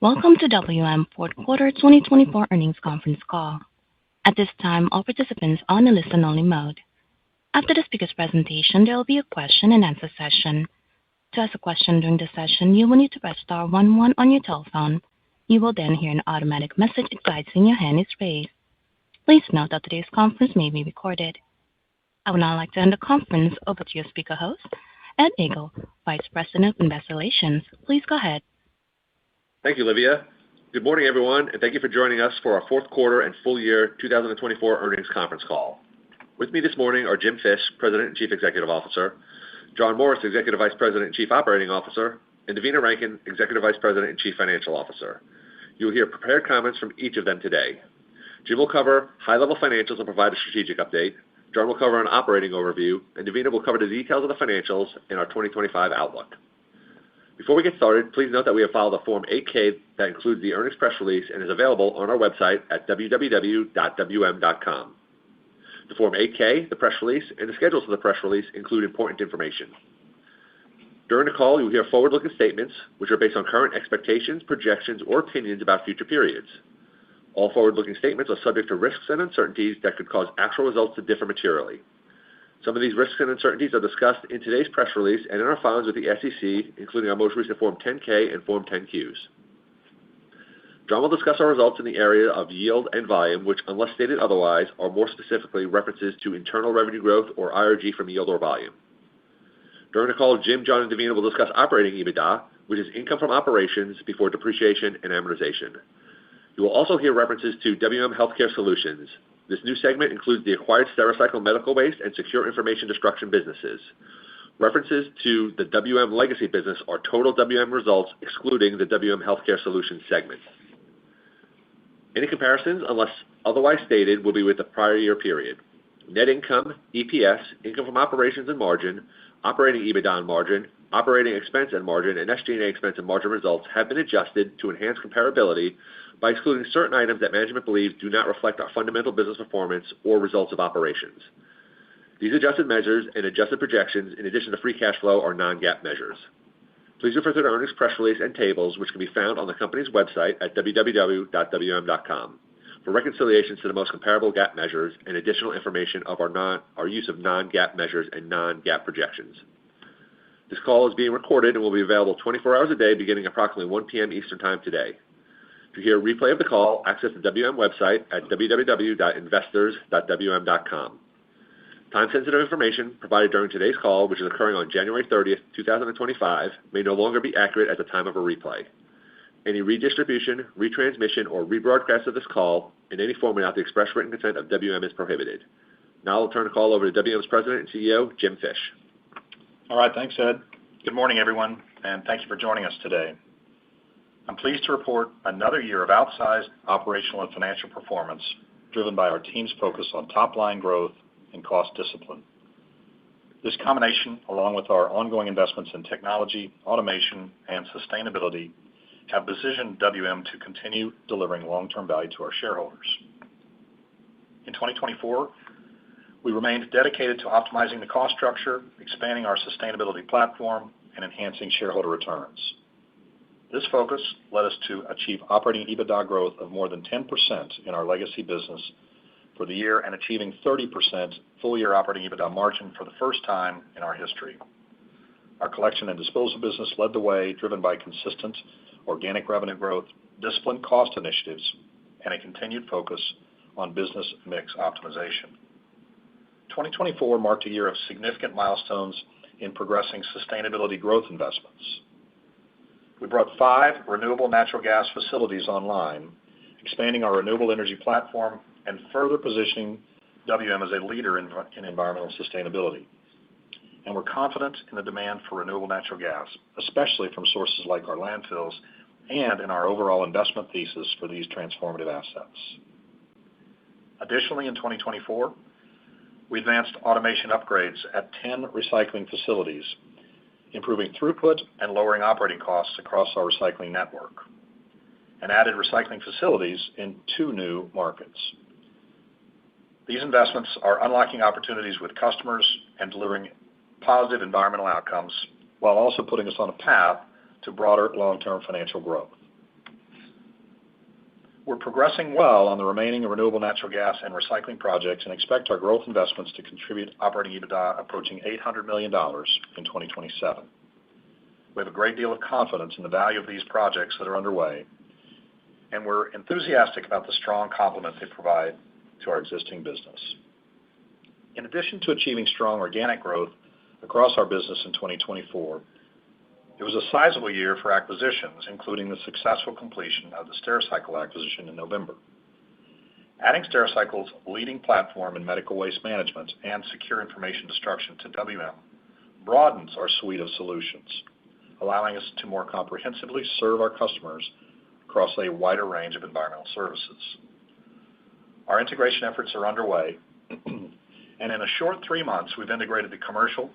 Welcome to WM Fourth Quarter 2024 Earnings Conference Call. At this time, all participants are on a listen-only mode. After the speaker's presentation, there will be a question-and-answer session. To ask a question during the session, you will need to press star 11 on your telephone. You will then hear an automatic message advising your hand is raised. Please note that today's conference may be recorded. I would now like to hand the conference over to your speaker host, Ed Egl, Vice President of Investor Relations. Please go ahead. Thank you, Olivia. Good morning, everyone, and thank you for joining us for our fourth quarter and full year 2024 earnings conference call. With me this morning are Jim Fish, President and Chief Executive Officer, John Morris, Executive Vice President and Chief Operating Officer, and Devina Rankin, Executive Vice President and Chief Financial Officer. You will hear prepared comments from each of them today. Jim will cover high-level financials and provide a strategic update. John will cover an operating overview, and Devina will cover the details of the financials and our 2025 outlook. Before we get started, please note that we have filed a Form 8-K that includes the earnings press release and is available on our website at www.wm.com. The Form 8-K, the press release, and the schedules for the press release include important information. During the call, you will hear forward-looking statements, which are based on current expectations, projections, or opinions about future periods. All forward-looking statements are subject to risks and uncertainties that could cause actual results to differ materially. Some of these risks and uncertainties are discussed in today's press release and in our filings with the SEC, including our most recent Form 10-K and Form 10-Qs. John will discuss our results in the area of yield and volume, which, unless stated otherwise, are more specifically references to internal revenue growth or IRG from yield or volume. During the call, Jim, John, and Devina will discuss operating EBITDA, which is income from operations before depreciation and amortization. You will also hear references to WM Healthcare Solutions. This new segment includes the acquired Stericycle medical waste and secure information destruction businesses. References to the WM legacy business are total WM results, excluding the WM Healthcare Solutions segment. Any comparisons, unless otherwise stated, will be with the prior year period. Net income, EPS, income from operations and margin, operating EBITDA and margin, operating expense and margin, and SG&A expense and margin results have been adjusted to enhance comparability by excluding certain items that management believes do not reflect our fundamental business performance or results of operations. These adjusted measures and adjusted projections, in addition to free cash flow, are non-GAAP measures. Please refer to the earnings press release and tables, which can be found on the company's website at www.wm.com, for reconciliations to the most comparable GAAP measures and additional information of our use of non-GAAP measures and non-GAAP projections. This call is being recorded and will be available 24 hours a day, beginning approximately 1 p.m. Eastern Time today. To hear a replay of the call, access the WM website at www.investors.wm.com. Time-sensitive information provided during today's call, which is occurring on January 30th, 2025, may no longer be accurate at the time of a replay. Any redistribution, retransmission, or rebroadcast of this call in any form without the express written consent of WM is prohibited. Now I'll turn the call over to WM's President and CEO, Jim Fish. All right, thanks, Ed. Good morning, everyone, and thank you for joining us today. I'm pleased to report another year of outsized operational and financial performance driven by our team's focus on top-line growth and cost discipline. This combination, along with our ongoing investments in technology, automation, and sustainability, have positioned WM to continue delivering long-term value to our shareholders. In 2024, we remained dedicated to optimizing the cost structure, expanding our sustainability platform, and enhancing shareholder returns. This focus led us to achieve operating EBITDA growth of more than 10% in our legacy business for the year and achieving 30% full-year operating EBITDA margin for the first time in our history. Our collection and disposal business led the way, driven by consistent organic revenue growth, disciplined cost initiatives, and a continued focus on business mix optimization. 2024 marked a year of significant milestones in progressing sustainability growth investments. We brought 5 renewable natural gas facilities online, expanding our renewable energy platform and further positioning WM as a leader in environmental sustainability. And we're confident in the demand for renewable natural gas, especially from sources like our landfills and in our overall investment thesis for these transformative assets. Additionally, in 2024, we advanced automation upgrades at 10 recycling facilities, improving throughput and lowering operating costs across our recycling network, and added recycling facilities in 2 new markets. These investments are unlocking opportunities with customers and delivering positive environmental outcomes while also putting us on a path to broader long-term financial growth. We're progressing well on the remaining renewable natural gas and recycling projects and expect our growth investments to contribute operating EBITDA approaching $800 million in 2027. We have a great deal of confidence in the value of these projects that are underway, and we're enthusiastic about the strong complement they provide to our existing business. In addition to achieving strong organic growth across our business in 2024, it was a sizable year for acquisitions, including the successful completion of the Stericycle acquisition in November. Adding Stericycle's leading platform in medical waste management and secure information destruction to WM broadens our suite of solutions, allowing us to more comprehensively serve our customers across a wider range of environmental services. Our integration efforts are underway, and in a short 3 months, we've integrated the commercial,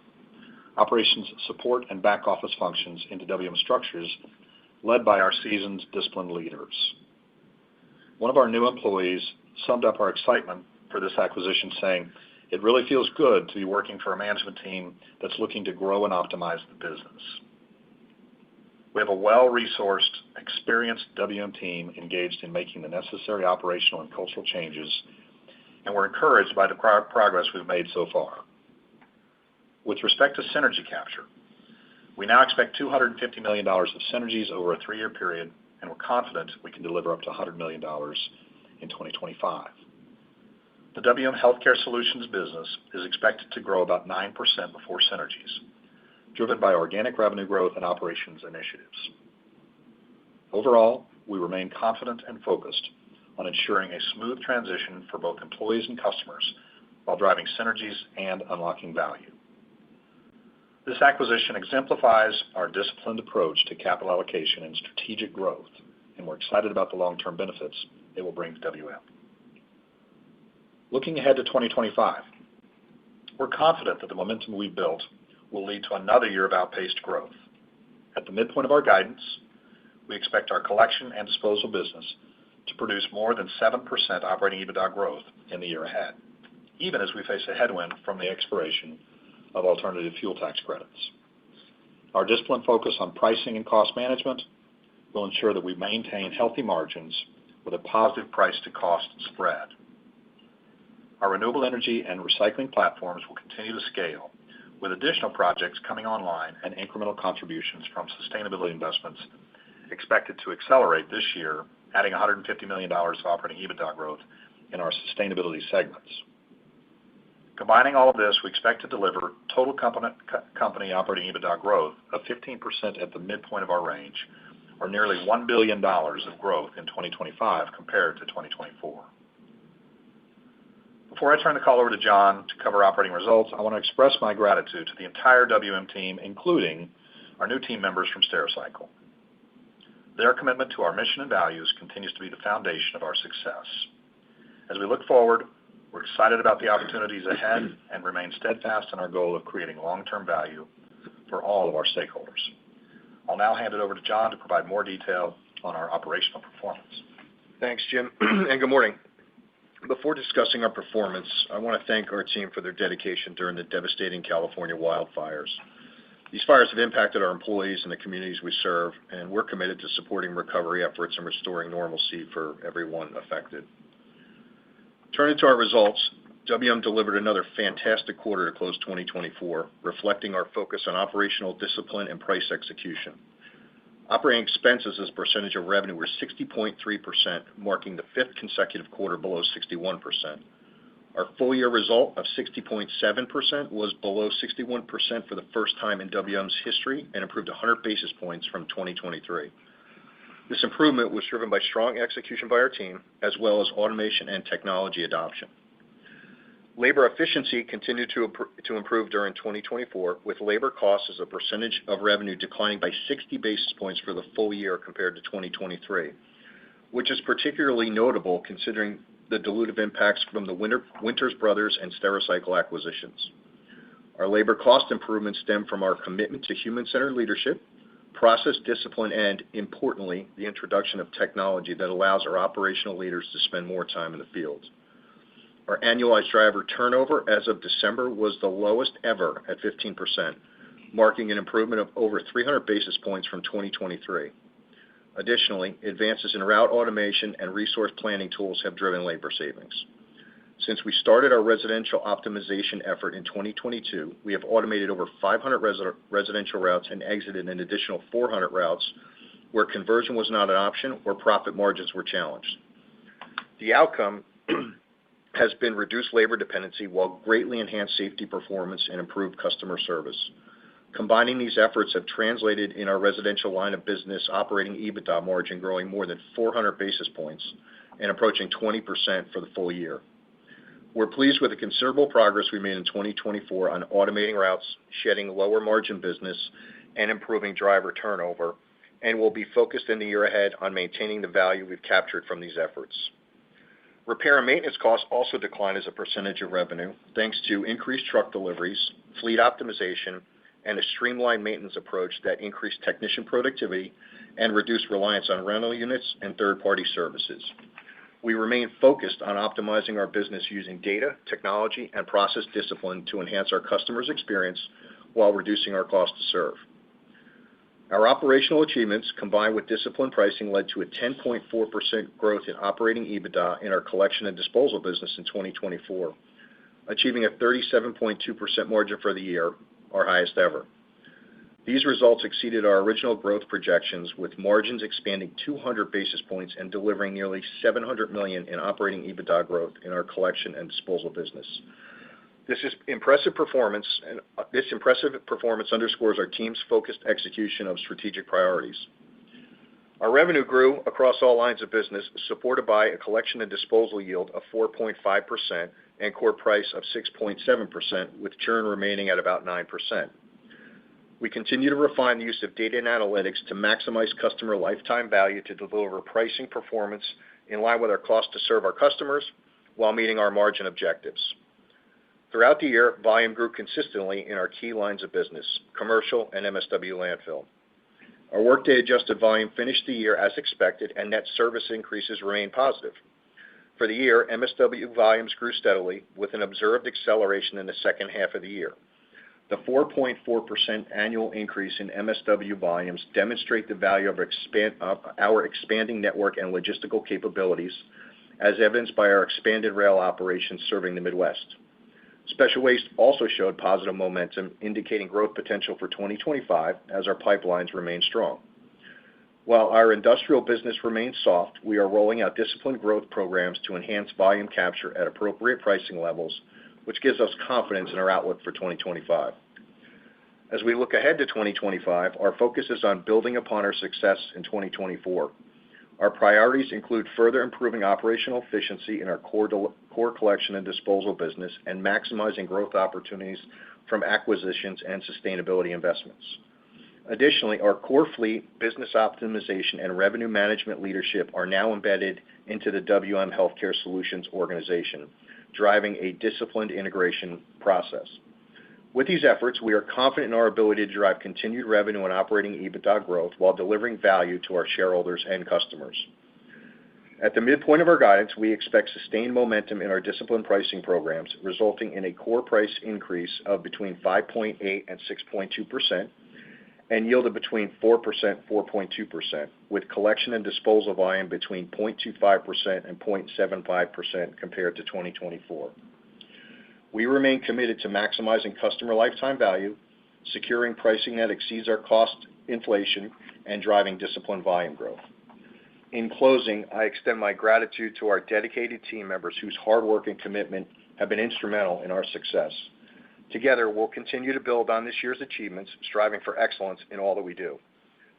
operations support, and back office functions into WM structures led by our seasoned, disciplined leaders. One of our new employees summed up our excitement for this acquisition, saying, "It really feels good to be working for a management team that's looking to grow and optimize the business." We have a well-resourced, experienced WM team engaged in making the necessary operational and cultural changes, and we're encouraged by the progress we've made so far. With respect to synergy capture, we now expect $250 million of synergies over a 3-year period, and we're confident we can deliver up to $100 million in 2025. The WM Healthcare Solutions business is expected to grow about 9% before synergies, driven by organic revenue growth and operations initiatives. Overall, we remain confident and focused on ensuring a smooth transition for both employees and customers while driving synergies and unlocking value. This acquisition exemplifies our disciplined approach to capital allocation and strategic growth, and we're excited about the long-term benefits it will bring to WM. Looking ahead to 2025, we're confident that the momentum we've built will lead to another year of outpaced growth. At the midpoint of our guidance, we expect our collection and disposal business to produce more than 7% operating EBITDA growth in the year ahead, even as we face a headwind from the expiration of alternative fuel tax credits. Our disciplined focus on pricing and cost management will ensure that we maintain healthy margins with a positive price-to-cost spread. Our renewable energy and recycling platforms will continue to scale, with additional projects coming online and incremental contributions from sustainability investments expected to accelerate this year, adding $150 million of operating EBITDA growth in our sustainability segments. Combining all of this, we expect to deliver total company operating EBITDA growth of 15% at the midpoint of our range, or nearly $1 billion of growth in 2025 compared to 2024. Before I turn the call over to John to cover operating results, I want to express my gratitude to the entire WM team, including our new team members from Stericycle. Their commitment to our mission and values continues to be the foundation of our success. As we look forward, we're excited about the opportunities ahead and remain steadfast in our goal of creating long-term value for all of our stakeholders. I'll now hand it over to John to provide more detail on our operational performance. Thanks, Jim, and good morning. Before discussing our performance, I want to thank our team for their dedication during the devastating California wildfires. These fires have impacted our employees and the communities we serve, and we're committed to supporting recovery efforts and restoring normalcy for everyone affected. Turning to our results, WM delivered another fantastic quarter to close 2024, reflecting our focus on operational discipline and price execution. Operating expenses as a percentage of revenue were 60.3%, marking the 5th consecutive quarter below 61%. Our full-year result of 60.7% was below 61% for the first time in WM's history and improved 100 basis points from 2023. This improvement was driven by strong execution by our team, as well as automation and technology adoption. Labor efficiency continued to improve during 2024, with labor costs as a percentage of revenue declining by 60 basis points for the full year compared to 2023, which is particularly notable considering the dilutive impacts from the Winters Brothers and Stericycle acquisitions. Our labor cost improvements stem from our commitment to human-centered leadership, process discipline, and, importantly, the introduction of technology that allows our operational leaders to spend more time in the field. Our annualized driver turnover as of December was the lowest ever at 15%, marking an improvement of over 300 basis points from 2023. Additionally, advances in route automation and resource planning tools have driven labor savings. Since we started our residential optimization effort in 2022, we have automated over 500 residential routes and exited an additional 400 routes where conversion was not an option or profit margins were challenged. The outcome has been reduced labor dependency while greatly enhanced safety performance and improved customer service. Combining these efforts have translated in our residential line of business operating EBITDA margin growing more than 400 basis points and approaching 20% for the full year. We're pleased with the considerable progress we made in 2024 on automating routes, shedding lower margin business, and improving driver turnover, and will be focused in the year ahead on maintaining the value we've captured from these efforts. Repair and maintenance costs also declined as a percentage of revenue, thanks to increased truck deliveries, fleet optimization, and a streamlined maintenance approach that increased technician productivity and reduced reliance on rental units and third-party services. We remain focused on optimizing our business using data, technology, and process discipline to enhance our customers' experience while reducing our cost to serve. Our operational achievements, combined with disciplined pricing, led to a 10.4% growth in operating EBITDA in our collection and disposal business in 2024, achieving a 37.2% margin for the year, our highest ever. These results exceeded our original growth projections, with margins expanding 200 basis points and delivering nearly $700 million in operating EBITDA growth in our collection and disposal business. This impressive performance underscores our team's focused execution of strategic priorities. Our revenue grew across all lines of business, supported by a collection and disposal yield of 4.5% and core price of 6.7%, with churn remaining at about 9%. We continue to refine the use of data and analytics to maximize customer lifetime value to deliver pricing performance in line with our cost to serve our customers while meeting our margin objectives. Throughout the year, volume grew consistently in our key lines of business, commercial and MSW landfill. Our workday-adjusted volume finished the year as expected, and net service increases remained positive. For the year, MSW volumes grew steadily, with an observed acceleration in the second half of the year. The 4.4% annual increase in MSW volumes demonstrate the value of our expanding network and logistical capabilities, as evidenced by our expanded rail operations serving the Midwest. Special waste also showed positive momentum, indicating growth potential for 2025 as our pipelines remain strong. While our industrial business remains soft, we are rolling out disciplined growth programs to enhance volume capture at appropriate pricing levels, which gives us confidence in our outlook for 2025. As we look ahead to 2025, our focus is on building upon our success in 2024. Our priorities include further improving operational efficiency in our core collection and disposal business and maximizing growth opportunities from acquisitions and sustainability investments. Additionally, our core fleet, business optimization, and revenue management leadership are now embedded into the WM Healthcare Solutions organization, driving a disciplined integration process. With these efforts, we are confident in our ability to drive continued revenue and operating EBITDA growth while delivering value to our shareholders and customers. At the midpoint of our guidance, we expect sustained momentum in our disciplined pricing programs, resulting in a core price increase of between 5.8% and 6.2%, and yield of between 4% and 4.2%, with collection and disposal volume between 0.25% and 0.75% compared to 2024. We remain committed to maximizing customer lifetime value, securing pricing that exceeds our cost inflation, and driving disciplined volume growth. In closing, I extend my gratitude to our dedicated team members whose hard work and commitment have been instrumental in our success. Together, we'll continue to build on this year's achievements, striving for excellence in all that we do.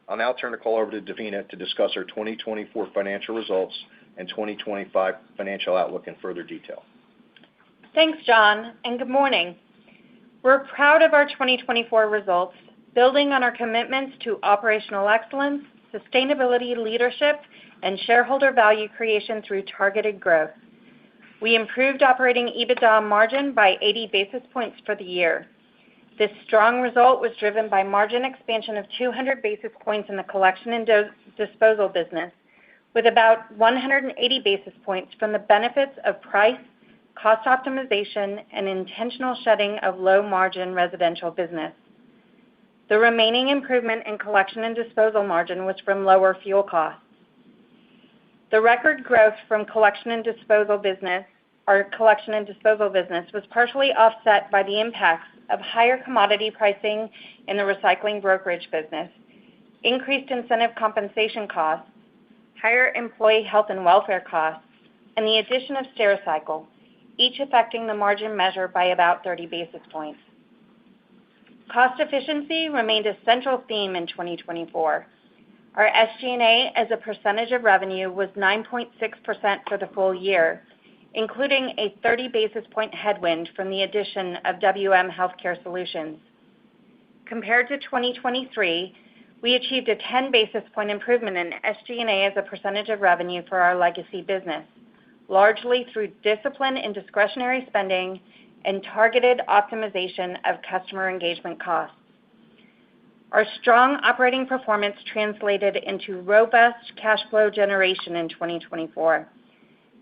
I'll now turn the call over to Devina to discuss our 2024 financial results and 2025 financial outlook in further detail. Thanks, John, and good morning. We're proud of our 2024 results, building on our commitments to operational excellence, sustainability leadership, and shareholder value creation through targeted growth. We improved operating EBITDA margin by 80 basis points for the year. This strong result was driven by margin expansion of 200 basis points in the collection and disposal business, with about 180 basis points from the benefits of price, cost optimization, and intentional shedding of low-margin residential business. The remaining improvement in collection and disposal margin was from lower fuel costs. The record growth from collection and disposal business was partially offset by the impacts of higher commodity pricing in the recycling brokerage business, increased incentive compensation costs, higher employee health and welfare costs, and the addition of Stericycle, each affecting the margin measure by about 30 basis points. Cost efficiency remained a central theme in 2024. Our SG&A as a percentage of revenue was 9.6% for the full year, including a 30 basis point headwind from the addition of WM Healthcare Solutions. Compared to 2023, we achieved a 10 basis point improvement in SG&A as a percentage of revenue for our legacy business, largely through discipline in discretionary spending and targeted optimization of customer engagement costs. Our strong operating performance translated into robust cash flow generation in 2024.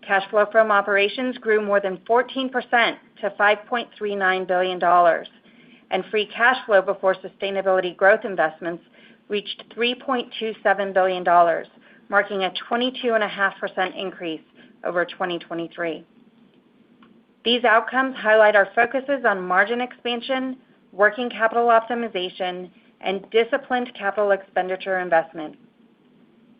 Cash flow from operations grew more than 14% to $5.39 billion, and free cash flow before sustainability growth investments reached $3.27 billion, marking a 22.5% increase over 2023. These outcomes highlight our focuses on margin expansion, working capital optimization, and disciplined capital expenditure investment.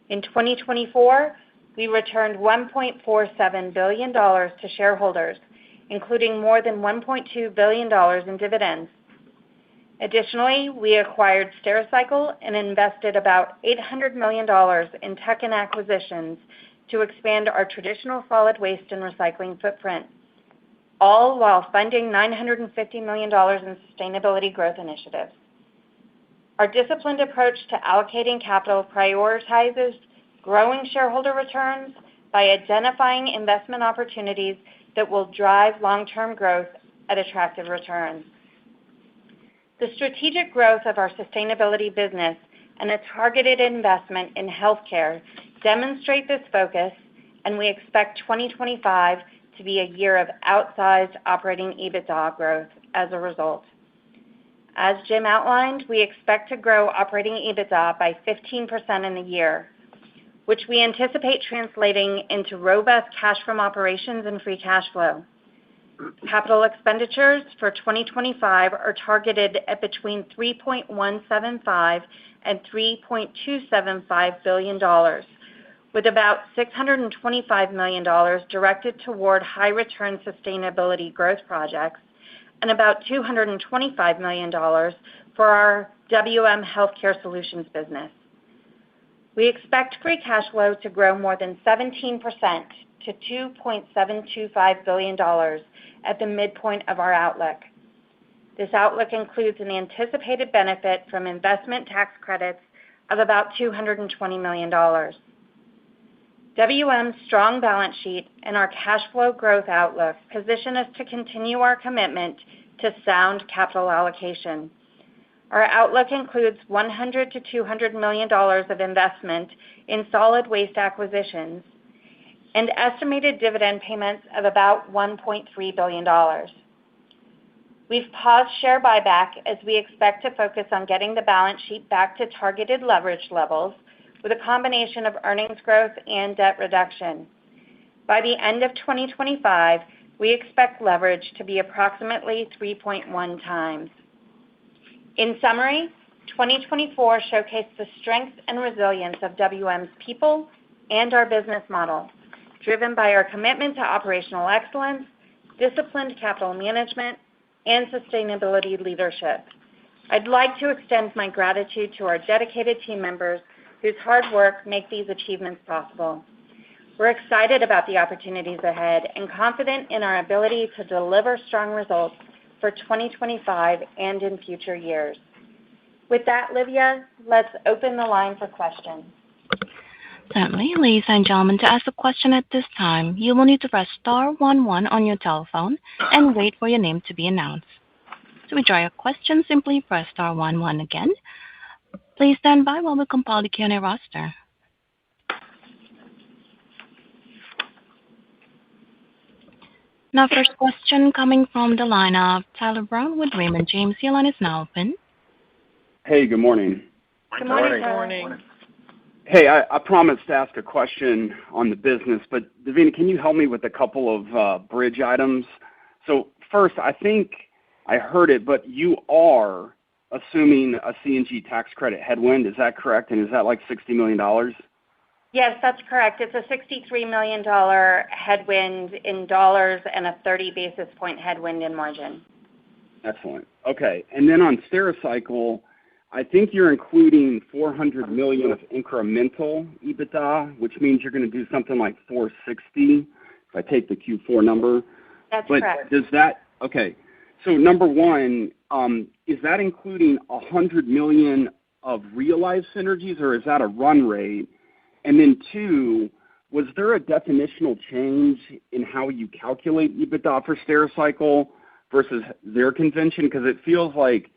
In 2024, we returned $1.47 billion to shareholders, including more than $1.2 billion in dividends. Additionally, we acquired Stericycle and invested about $800 million in tuck-in acquisitions to expand our traditional solid waste and recycling footprint, all while funding $950 million in sustainability growth initiatives. Our disciplined approach to allocating capital prioritizes growing shareholder returns by identifying investment opportunities that will drive long-term growth at attractive returns. The strategic growth of our sustainability business and a targeted investment in healthcare demonstrate this focus, and we expect 2025 to be a year of outsized operating EBITDA growth as a result. As Jim outlined, we expect to grow operating EBITDA by 15% in the year, which we anticipate translating into robust cash from operations and free cash flow. Capital expenditures for 2025 are targeted at between $3.175 and $3.275 billion, with about $625 million directed toward high-return sustainability growth projects and about $225 million for our WM Healthcare Solutions business. We expect free cash flow to grow more than 17% to $2.725 billion at the midpoint of our outlook. This outlook includes an anticipated benefit from investment tax credits of about $220 million. WM's strong balance sheet and our cash flow growth outlook position us to continue our commitment to sound capital allocation. Our outlook includes $100 to $200 million of investment in solid waste acquisitions and estimated dividend payments of about $1.3 billion. We've paused share buyback as we expect to focus on getting the balance sheet back to targeted leverage levels with a combination of earnings growth and debt reduction. By the end of 2025, we expect leverage to be approximately 3.1 times. In summary, 2024 showcased the strength and resilience of WM's people and our business model, driven by our commitment to operational excellence, disciplined capital management, and sustainability leadership. I'd like to extend my gratitude to our dedicated team members whose hard work makes these achievements possible. We're excited about the opportunities ahead and confident in our ability to deliver strong results for 2025 and in future years. With that, Livia, let's open the line for questions. Certainly, ladies and gentlemen, to ask a question at this time, you will need to press star 11 on your telephone and wait for your name to be announced. To withdraw your question, simply press star 11 again. Please stand by while we compile the Q&A roster. Now, first question coming from the line of Tyler Brown with Raymond James. Your line is now open. Hey, good morning. Good morning, Morning. Tyler. Morning. Hey, I promised to ask a question on the business, but Davina, can you help me with a couple of bridge items? So first, I think I heard it, but you are assuming a CNG tax credit headwind. Is that correct? And is that like $60 million? Yes, that's correct. It's a $63 million headwind in dollars and a 30 basis point headwind in margin. Excellent. Okay. And then on Stericycle, I think you're including $400 million of incremental EBITDA, which means you're going to do something like $460 if I take the Q4 number. That's But correct. does that, okay. So number one, is that including $100 million of realized synergies, or is that a run rate? And then two, was there a definitional change in how you calculate EBITDA for Stericycle versus their convention? Because it feels like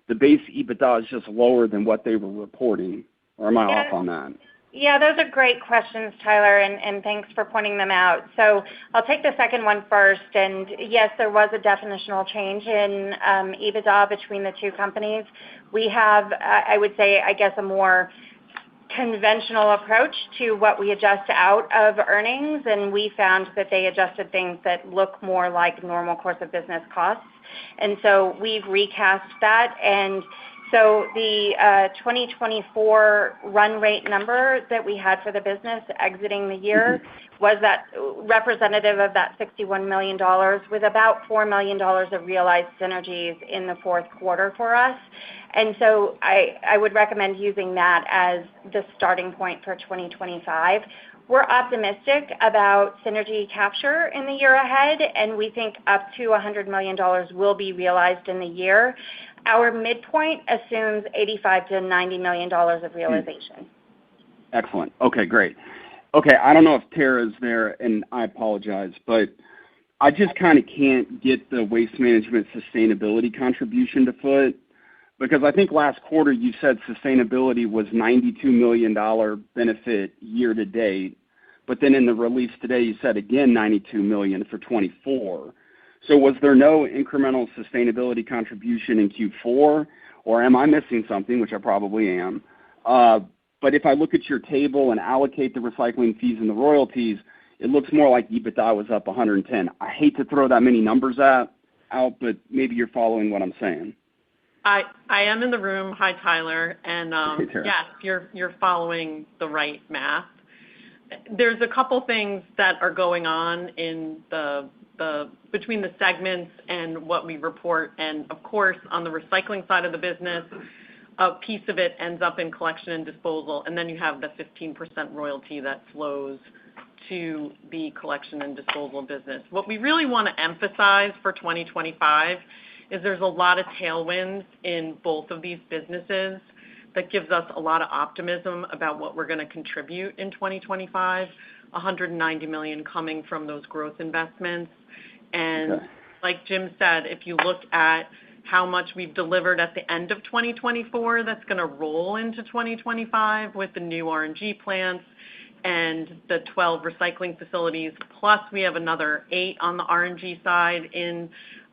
the base EBITDA is just lower than what they were reporting. Or am I off on that? Yeah, those are great questions, Tyler, and thanks for pointing them out. So I'll take the second one first. And yes, there was a definitional change in EBITDA between the two companies. We have, I would say, I guess, a more conventional approach to what we adjust out of earnings, and we found that they adjusted things that look more like normal course of business costs. And so we've recast that. And so the 2024 run rate number that we had for the business exiting the year was that representative of that $61 million, with about $4 million of realized synergies in the fourth quarter for us. And so I would recommend using that as the starting point for 2025. We're optimistic about synergy capture in the year ahead, and we think up to $100 million will be realized in the year. Our midpoint assumes $85 to $90 million of realization. Excellent. Okay, great. Okay, I don't know if Tara's there, and I apologize, but I just kind of can't get the waste management sustainability contribution to foot, because I think last quarter you said sustainability was $92 million benefit year to date, but then in the release today you said again $92 million for 24. So was there no incremental sustainability contribution in Q4, or am I missing something, which I probably am? But if I look at your table and allocate the recycling fees and the royalties, it looks more like EBITDA was up 110. I hate to throw that many numbers out, but maybe you're following what I'm saying. I am in the room. Hi, Tyler. And Hey, Tara. yes, you're following the right math. There's a couple things that are going on in the between the segments and what we report. And of course, on the recycling side of the business, a piece of it ends up in collection and disposal, and then you have the 15% royalty that flows to the collection and disposal business. What we really want to emphasize for 2025 is there's a lot of tailwinds in both of these businesses that gives us a lot of optimism about what we're going to contribute in 2025, $190 million coming from those growth investments. And Okay. like Jim said, if you look at how much we've delivered at the end of 2024, that's going to roll into 2025 with the new RNG plants and the 12 recycling facilities, plus we have another 8 on the RNG side in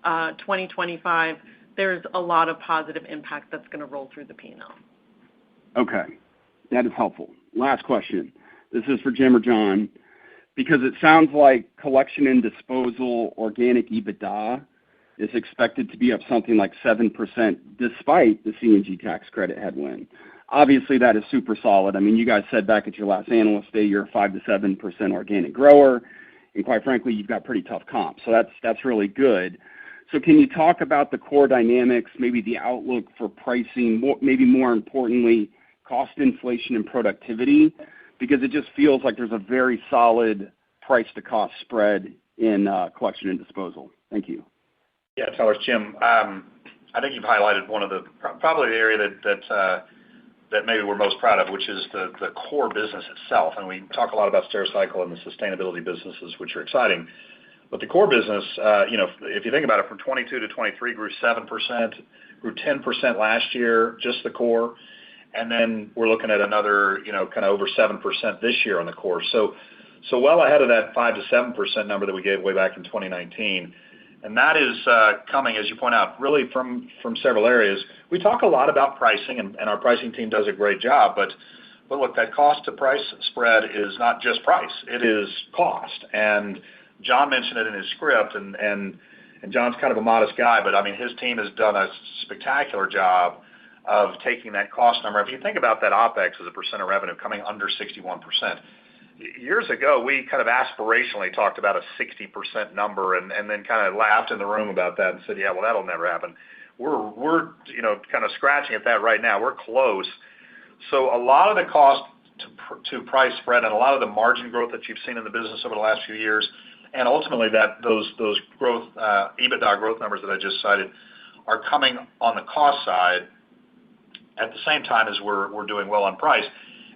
2025, there's a lot of positive impact that's going to roll through the P&L. Okay, that is helpful. Last question. This is for Jim or John, because it sounds like collection and disposal organic EBITDA is expected to be up something like 7% despite the CNG tax credit headwind. Obviously, that is super solid. I mean, you guys said back at your last analyst day you're a 5 to 7% organic grower, and quite frankly, you've got pretty tough comps. So that's really good. So can you talk about the core dynamics, maybe the outlook for pricing, maybe more importantly, cost inflation and productivity? Because it just feels like there's a very solid price-to-cost spread in collection and disposal. Thank you. Yeah, Tyler, it's Jim. I think you've highlighted one of the probably the area that maybe we're most proud of, which is the core business itself. And we talk a lot about Stericycle and the sustainability businesses, which are exciting. But the core business, if you think about it, from 22 to 23, grew 7%, grew 10% last year, just the core. And then we're looking at another, kind of over 7% this year on the core. So well ahead of that 5 to 7% number that we gave way back in 2019. And that is coming, as you point out, really from several areas. We talk a lot about pricing, and our pricing team does a great job, but look, that cost to price spread is not just price, it is cost. And John mentioned it in his script, and John's kind of a modest guy, but I mean, his team has done a spectacular job of taking that cost number. If you think about that OpEx as a percent of revenue coming under 61%, years ago, we kind of aspirationally talked about a 60% number and then kind of laughed in the room about that and said, yeah, well, that'll never happen. We're kind of scratching at that right now. We're close. So a lot of the cost to price spread and a lot of the margin growth that you've seen in the business over the last few years, and ultimately those growth EBITDA growth numbers that I just cited are coming on the cost side at the same time as we're doing well on price.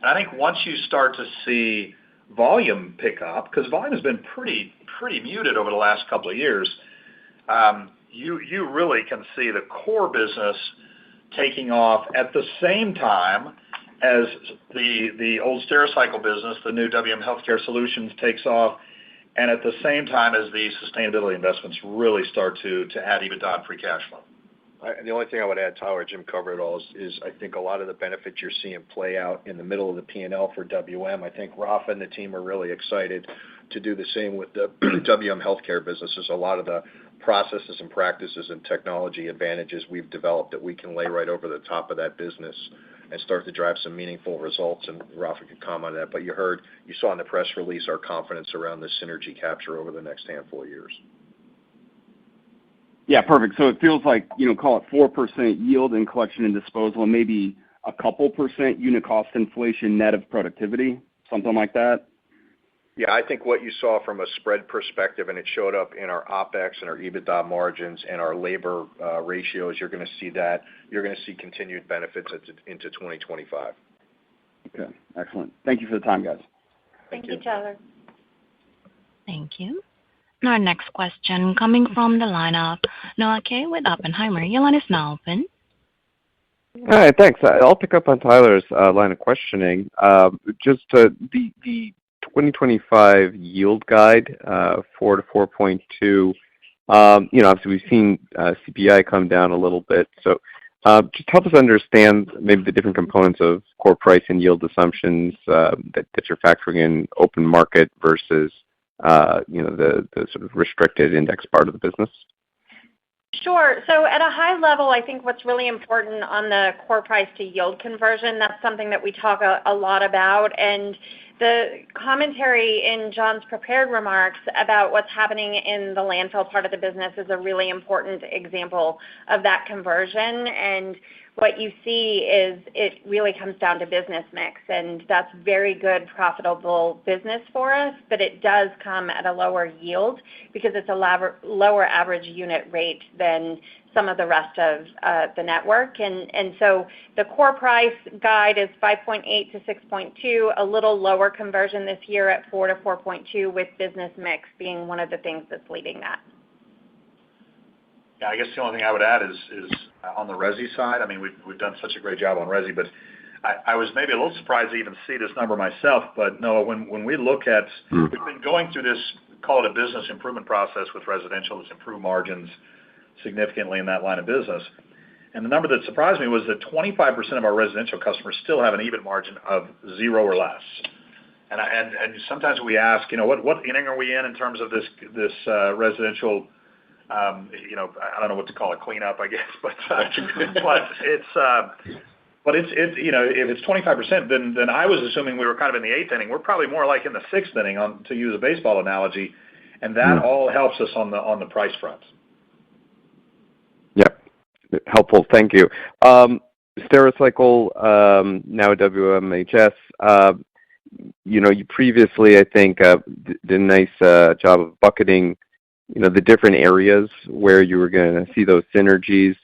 And I think once you start to see volume pick up, because volume has been pretty muted over the last couple of years, you really can see the core business taking off at the same time as the old Stericycle business, the new WM Healthcare Solutions takes off, and at the same time as the sustainability investments really start to add EBITDA and free cash flow. The only thing I would add, Tyler, Jim covered it all, is I think a lot of the benefits you're seeing play out in the middle of the P&L for WM. I think Rafa and the team are really excited to do the same with the WM Healthcare businesses. A lot of the processes and practices and technology advantages we've developed that we can lay right over the top of that business and start to drive some meaningful results, and Rafa could comment on that. But you saw in the press release our confidence around the synergy capture over the next handful of years. Yeah, perfect. So it feels like, call it 4% yield in collection and disposal, and maybe a couple percent unit cost inflation net of productivity, something like that? Yeah, I think what you saw from a spread perspective, and it showed up in our OpEx and our EBITDA margins and our labor ratios, you're going to see that. You're going to see continued benefits into 2025. Okay, excellent. Thank you for the time, guys. Thank you, Tyler. Thank you. Our next question coming from the line of Noah Kaye with Oppenheimer. Your line is now open. Hi, thanks. I'll pick up on Tyler's line of questioning. Just the 2025 yield guide, 4 to 4.2. Obviously we've seen CPI come down a little bit. So just help us understand maybe the different components of core price and yield assumptions that you're factoring in open market versus the sort of restricted index part of the business. Sure. So at a high level, I think what's really important on the core price to yield conversion, that's something that we talk a lot about. And the commentary in John's prepared remarks about what's happening in the landfill part of the business is a really important example of that conversion. And what you see is it really comes down to business mix, and that's very good, profitable business for us, but it does come at a lower yield because it's a lower average unit rate than some of the rest of the network. And so the core price guide is 5.8 to 6.2, a little lower conversion this year at 4 to 4.2, with business mix being one of the things that's leading that. Yeah, I guess the only thing I would add is on the resi side. I mean, we've done such a great job on resi, but I was maybe a little surprised to even see this number myself. But no, when we look at, we've been going through this, call it a business improvement process with residential that's improved margins significantly in that line of business. And the number that surprised me was that 25% of our residential customers still have an EBIT margin of 0 or less. And sometimes we ask, what inning are we in terms of this residential? I don't know what to call it, cleanup, I guess, but if it's 25%, then I was assuming we were kind of in the 8th inning. We're probably more like in the 6th inning, to use a baseball analogy, and that all helps us on the price front. Yep, helpful. Thank you. Stericycle, now WMHS. You previously, I think, did a nice job of bucketing the different areas where you were going to see those synergies.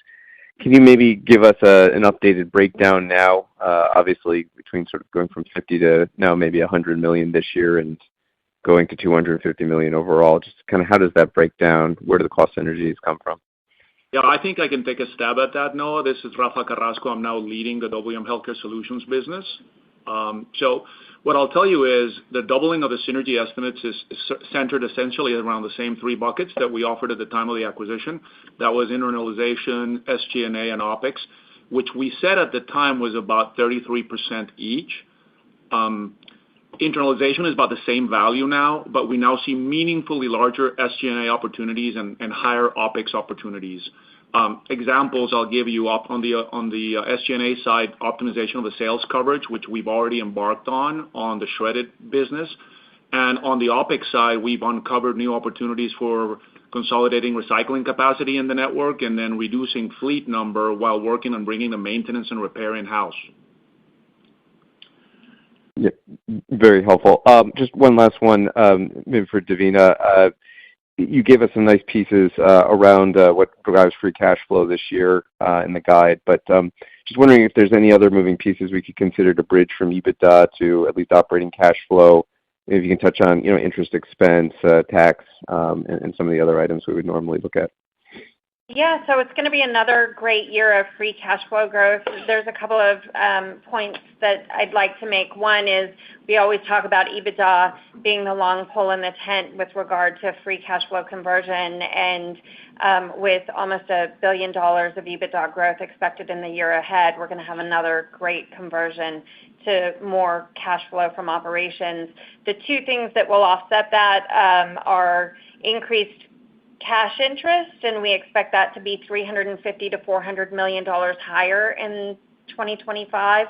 Can you maybe give us an updated breakdown now, obviously between sort of going from 50 to now maybe 100 million this year and going to 250 million overall? Just kind of how does that break down? Where do the cost synergies come from? Yeah, I think I can take a stab at that, Noah. This is Rafa Carrasco. I'm now leading the WM Healthcare Solutions business. So what I'll tell you is the doubling of the synergy estimates is centered essentially around the same three buckets that we offered at the time of the acquisition. That was internalization, SG&A, and OpEx, which we said at the time was about 33% each. Internalization is about the same value now, but we now see meaningfully larger SG&A opportunities and higher OpEx opportunities. Examples I'll give you on the SG&A side, optimization of the sales coverage, which we've already embarked on the shredded business. And on the OpEx side, we've uncovered new opportunities for consolidating recycling capacity in the network and then reducing fleet number while working on bringing the maintenance and repair in-house. Yeah, very helpful. Just one last one, maybe for Devina. You gave us some nice pieces around what drives free cash flow this year in the guide, but just wondering if there's any other moving pieces we could consider to bridge from EBITDA to at least operating cash flow. Maybe you can touch on, interest expense, tax, and some of the other items we would normally look at. Yeah, so it's going to be another great year of free cash flow growth. There's a couple of points that I'd like to make. One is we always talk about EBITDA being the long pole in the tent with regard to free cash flow conversion, and with almost $1 billion of EBITDA growth expected in the year ahead, we're going to have another great conversion to more cash flow from operations. The two things that will offset that are increased cash interest, and we expect that to be $350 to $400 million higher in 2025,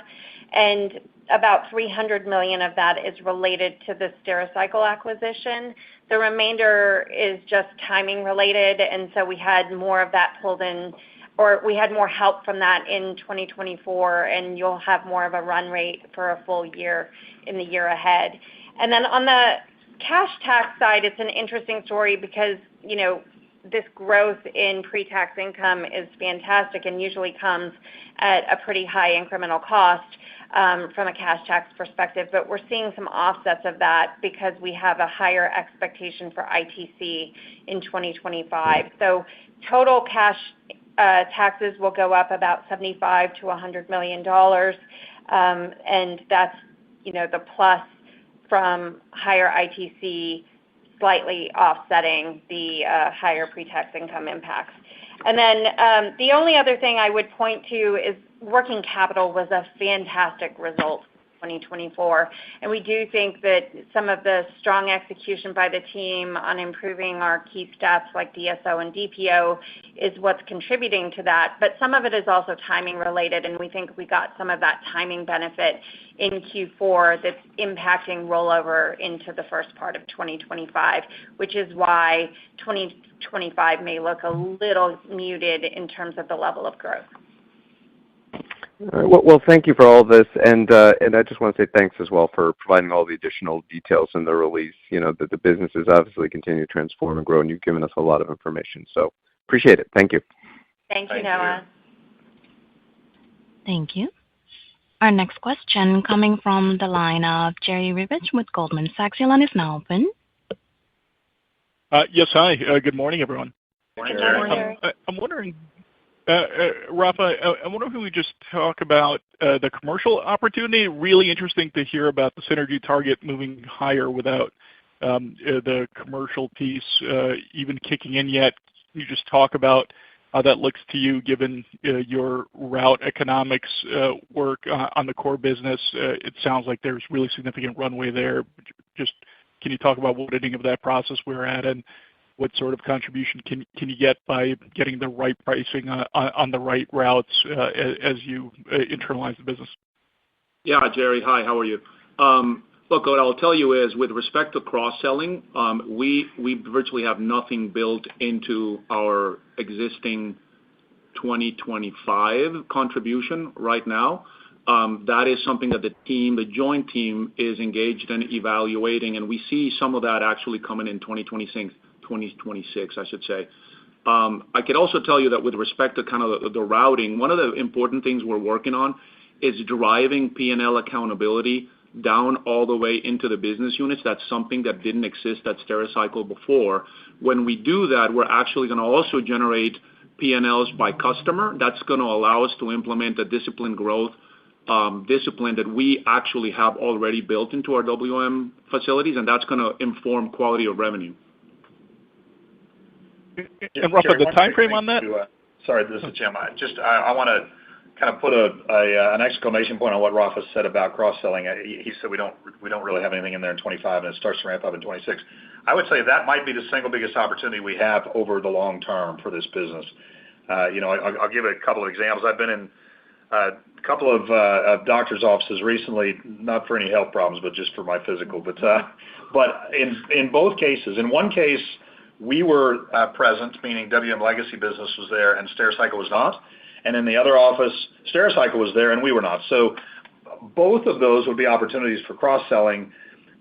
and about $300 million of that is related to the Stericycle acquisition. The remainder is just timing related, and so we had more of that pulled in, or we had more help from that in 2024, and you'll have more of a run rate for a full year in the year ahead. And then on the cash tax side, it's an interesting story because, this growth in pre-tax income is fantastic and usually comes at a pretty high incremental cost from a cash tax perspective, but we're seeing some offsets of that because we have a higher expectation for ITC in 2025. So total cash taxes will go up about $75 to $100 million, and that's, the plus from higher ITC slightly offsetting the higher pre-tax income impacts. And then the only other thing I would point to is working capital was a fantastic result in 2024, and we do think that some of the strong execution by the team on improving our key stats like DSO and DPO is what's contributing to that, but some of it is also timing related, and we think we got some of that timing benefit in Q4 that's impacting rollover into the first part of 2025, which is why 2025 may look a little muted in terms of the level of growth. All right. Well, thank you for all this, and I just want to say thanks as well for providing all the additional details in the release. That the business is obviously continuing to transform and grow, and you've given us a lot of information. So appreciate it. Thank you. Thank you, Noah. Thank you. Our next question coming from the line of Jerry Revich with Goldman Sachs. Your line is now open. Yes, hi. Good morning, everyone. Morning, Jerry. I'm wondering, Rafa, I wonder if we just talk about the commercial opportunity. Really interesting to hear about the synergy target moving higher without the commercial piece even kicking in yet. Can you just talk about how that looks to you given your route economics work on the core business? It sounds like there's really significant runway there. Just can you talk about what inning of that process we're at, and what sort of contribution can you get by getting the right pricing on the right routes as you internalize the business? Yeah, Jerry. Hi, how are you? Look, what I'll tell you is with respect to cross-selling, we virtually have nothing built into our existing 2025 contribution right now. That is something that the joint team is engaged in evaluating, and we see some of that actually coming in 2026, I should say. I could also tell you that with respect to kind of the routing, one of the important things we're working on is driving P&L accountability down all the way into the business units. That's something that didn't exist at Stericycle before. When we do that, we're actually going to also generate P&Ls by customer. That's going to allow us to implement a disciplined growth discipline that we actually have already built into our WM facilities, and that's going to inform quality of revenue. And Rafa, the timeframe on that? Sorry, this is Jim. I want to kind of put an exclamation point on what Rafa said about cross-selling. He said we don't really have anything in there in 25, and it starts to ramp up in 26. I would say that might be the single biggest opportunity we have over the long term for this business. I'll give a couple of examples. I've been in a couple of doctors' offices recently, not for any health problems, but just for my physical. But in both cases, in one case, we were present, meaning WM legacy business was there and Stericycle was not. And in the other office, Stericycle was there and we were not. So both of those would be opportunities for cross-selling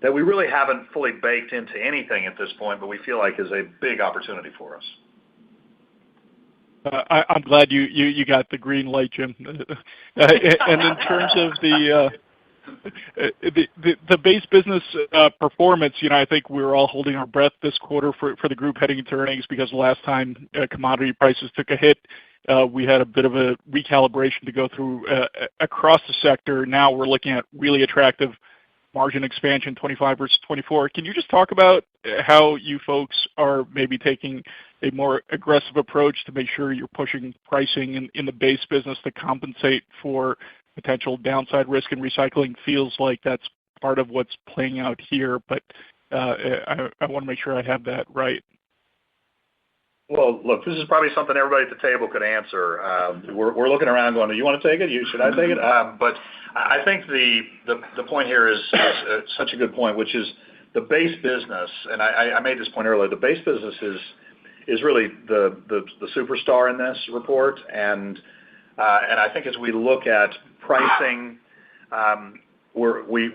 that we really haven't fully baked into anything at this point, but we feel like is a big opportunity for us. I'm glad you got the green light, Jim. And in terms of the base business performance, I think we were all holding our breath this quarter for the group heading into earnings because last time commodity prices took a hit, we had a bit of a recalibration to go through across the sector. Now we're looking at really attractive margin expansion, 25 versus 24. Can you just talk about how you folks are maybe taking a more aggressive approach to make sure you're pushing pricing in the base business to compensate for potential downside risk, and recycling feels like that's part of what's playing out here, but I want to make sure I have that right. Well, look, this is probably something everybody at the table could answer. We're looking around going, do you want to take it? Should I take it? But I think the point here is such a good point, which is the base business, and I made this point earlier, the base business is really the superstar in this report, and I think as we look at pricing, we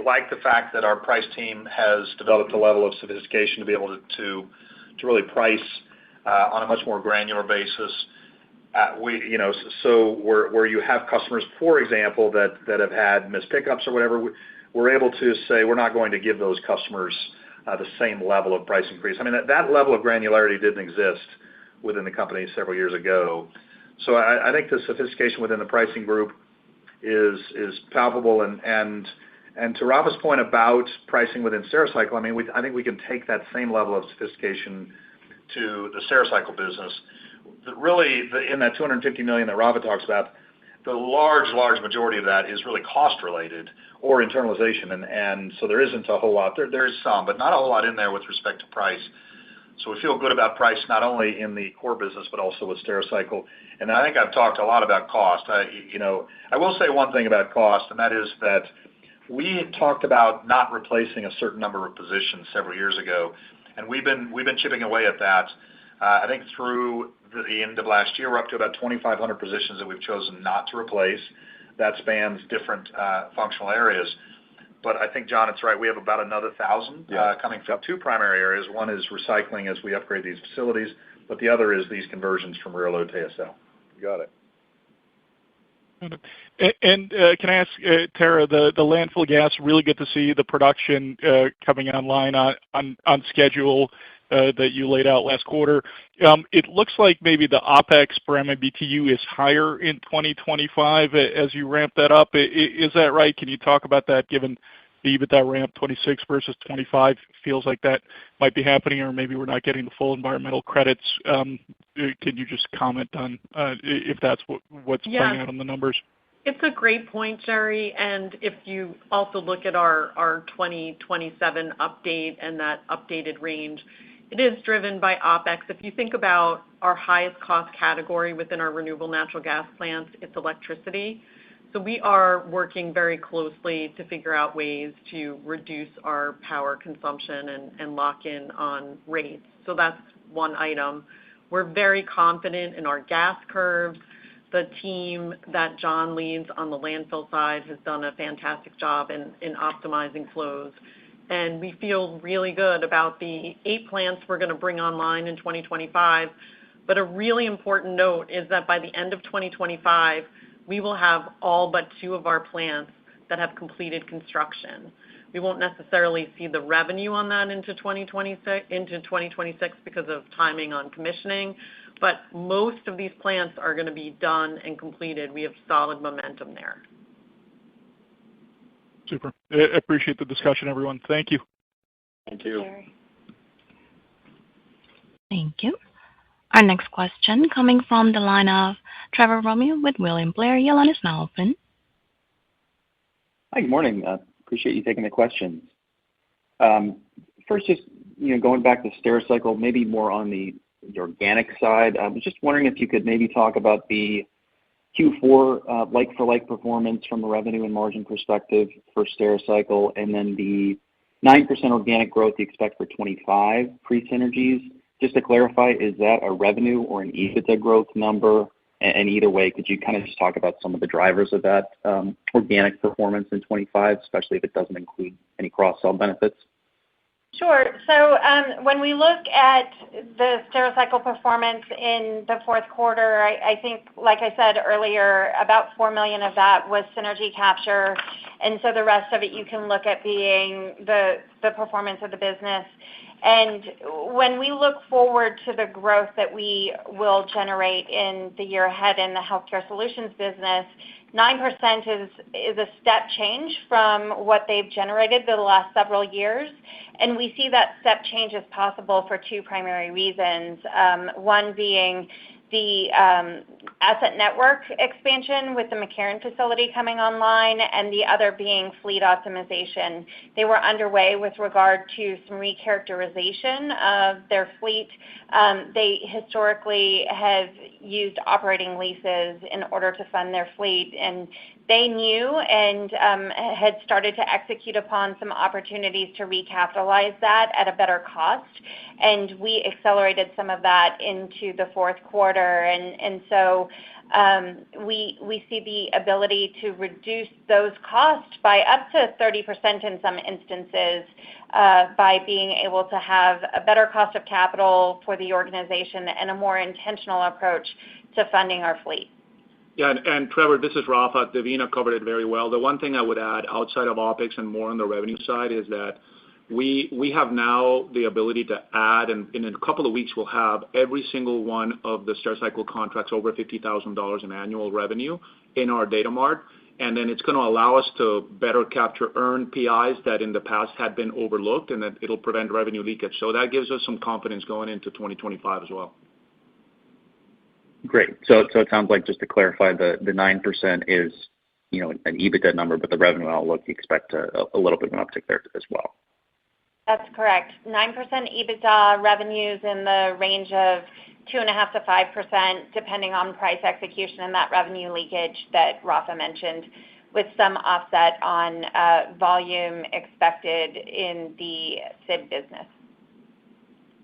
like the fact that our price team has developed a level of sophistication to be able to really price on a much more granular basis. So where you have customers, for example, that have had missed pickups or whatever, we're able to say we're not going to give those customers the same level of price increase. I mean, that level of granularity didn't exist within the company several years ago. So I think the sophistication within the pricing group is palpable. And to Rafa's point about pricing within Stericycle, I mean, I think we can take that same level of sophistication to the Stericycle business. Really, in that $250 million that Rafa talks about, the large majority of that is really cost-related or internalization. And so there isn't a whole lot. There is some, but not a whole lot in there with respect to price. So we feel good about price, not only in the core business, but also with Stericycle. And I think I've talked a lot about cost. I will say one thing about cost, and that is that we had talked about not replacing a certain number of positions several years ago, and we've been chipping away at that. I think through the end of last year, we're up to about 2,500 positions that we've chosen not to replace. That spans different functional areas. But I think, John, it's right. We have about another 1,000 coming from two primary areas. One is recycling as we upgrade these facilities, but the other is these conversions from rear load to ASL. You got it. And can I ask, Tara, the landfill gas, really good to see the production coming online on schedule that you laid out last quarter. It looks like maybe the OpEx per MMBTU is higher in 2025 as you ramp that up. Is that right? Can you talk about that, given the EBITDA ramp 26 versus 25? Feels like that might be happening, or maybe we're not getting the full environmental credits. Can you just comment on if that's what's playing out on the numbers? It's a great point, Jerry. And if you also look at our 2027 update and that updated range, it is driven by OpEx. If you think about our highest cost category within our renewable natural gas plants, it's electricity. So we are working very closely to figure out ways to reduce our power consumption and lock in on rates. So that's one item. We're very confident in our gas curves. The team that John leads on the landfill side has done a fantastic job in optimizing flows. And we feel really good about the 8 plants we're going to bring online in 2025. But a really important note is that by the end of 2025, we will have all but 2 of our plants that have completed construction. We won't necessarily see the revenue on that into 2026 because of timing on commissioning, but most of these plants are going to be done and completed. We have solid momentum there. Super. I appreciate the discussion, everyone. Thank you. Thank you. Thank you. Our next question coming from the line of Trevor Romeo with William Blair. Your line is now open. Hi, good morning. Appreciate you taking the questions. First, just going back to Stericycle, maybe more on the organic side. I was just wondering if you could maybe talk about the Q4 like-for-like performance from a revenue and margin perspective for Stericycle, and then the 9% organic growth you expect for 25 pre-synergies. Just to clarify, is that a revenue or an EBITDA growth number? And either way, could you kind of just talk about some of the drivers of that organic performance in 25, especially if it doesn't include any cross-sell benefits? Sure. So when we look at the Stericycle performance in the fourth quarter, I think, like I said earlier, about $4 million of that was synergy capture. And so the rest of it you can look at being the performance of the business. And when we look forward to the growth that we will generate in the year ahead in the healthcare solutions business, 9% is a step change from what they've generated the last several years. And we see that step change as possible for two primary reasons. One being the asset network expansion with the McCarran facility coming online, and the other being fleet optimization. They were underway with regard to some recharacterization of their fleet. They historically have used operating leases in order to fund their fleet, and they knew and had started to execute upon some opportunities to recapitalize that at a better cost. And we accelerated some of that into the fourth quarter. And so we see the ability to reduce those costs by up to 30% in some instances by being able to have a better cost of capital for the organization and a more intentional approach to funding our fleet. Yeah, and Trevor, this is Rafa. Devina covered it very well. The one thing I would add outside of OpEx and more on the revenue side is that we have now the ability to add, and in a couple of weeks we'll have every single one of the Stericycle contracts over $50,000 in annual revenue in our data mart. And then it's going to allow us to better capture earned PIs that in the past had been overlooked, and that it'll prevent revenue leakage. So that gives us some confidence going into 2025 as well. Great. So it sounds like, just to clarify, the 9% is an EBITDA number, but the revenue outlook, you expect a little bit of an uptick there as well. That's correct. 9% EBITDA, revenues in the range of 2.5% to 5%, depending on price execution and that revenue leakage that Rafa mentioned, with some offset on volume expected in the SID business.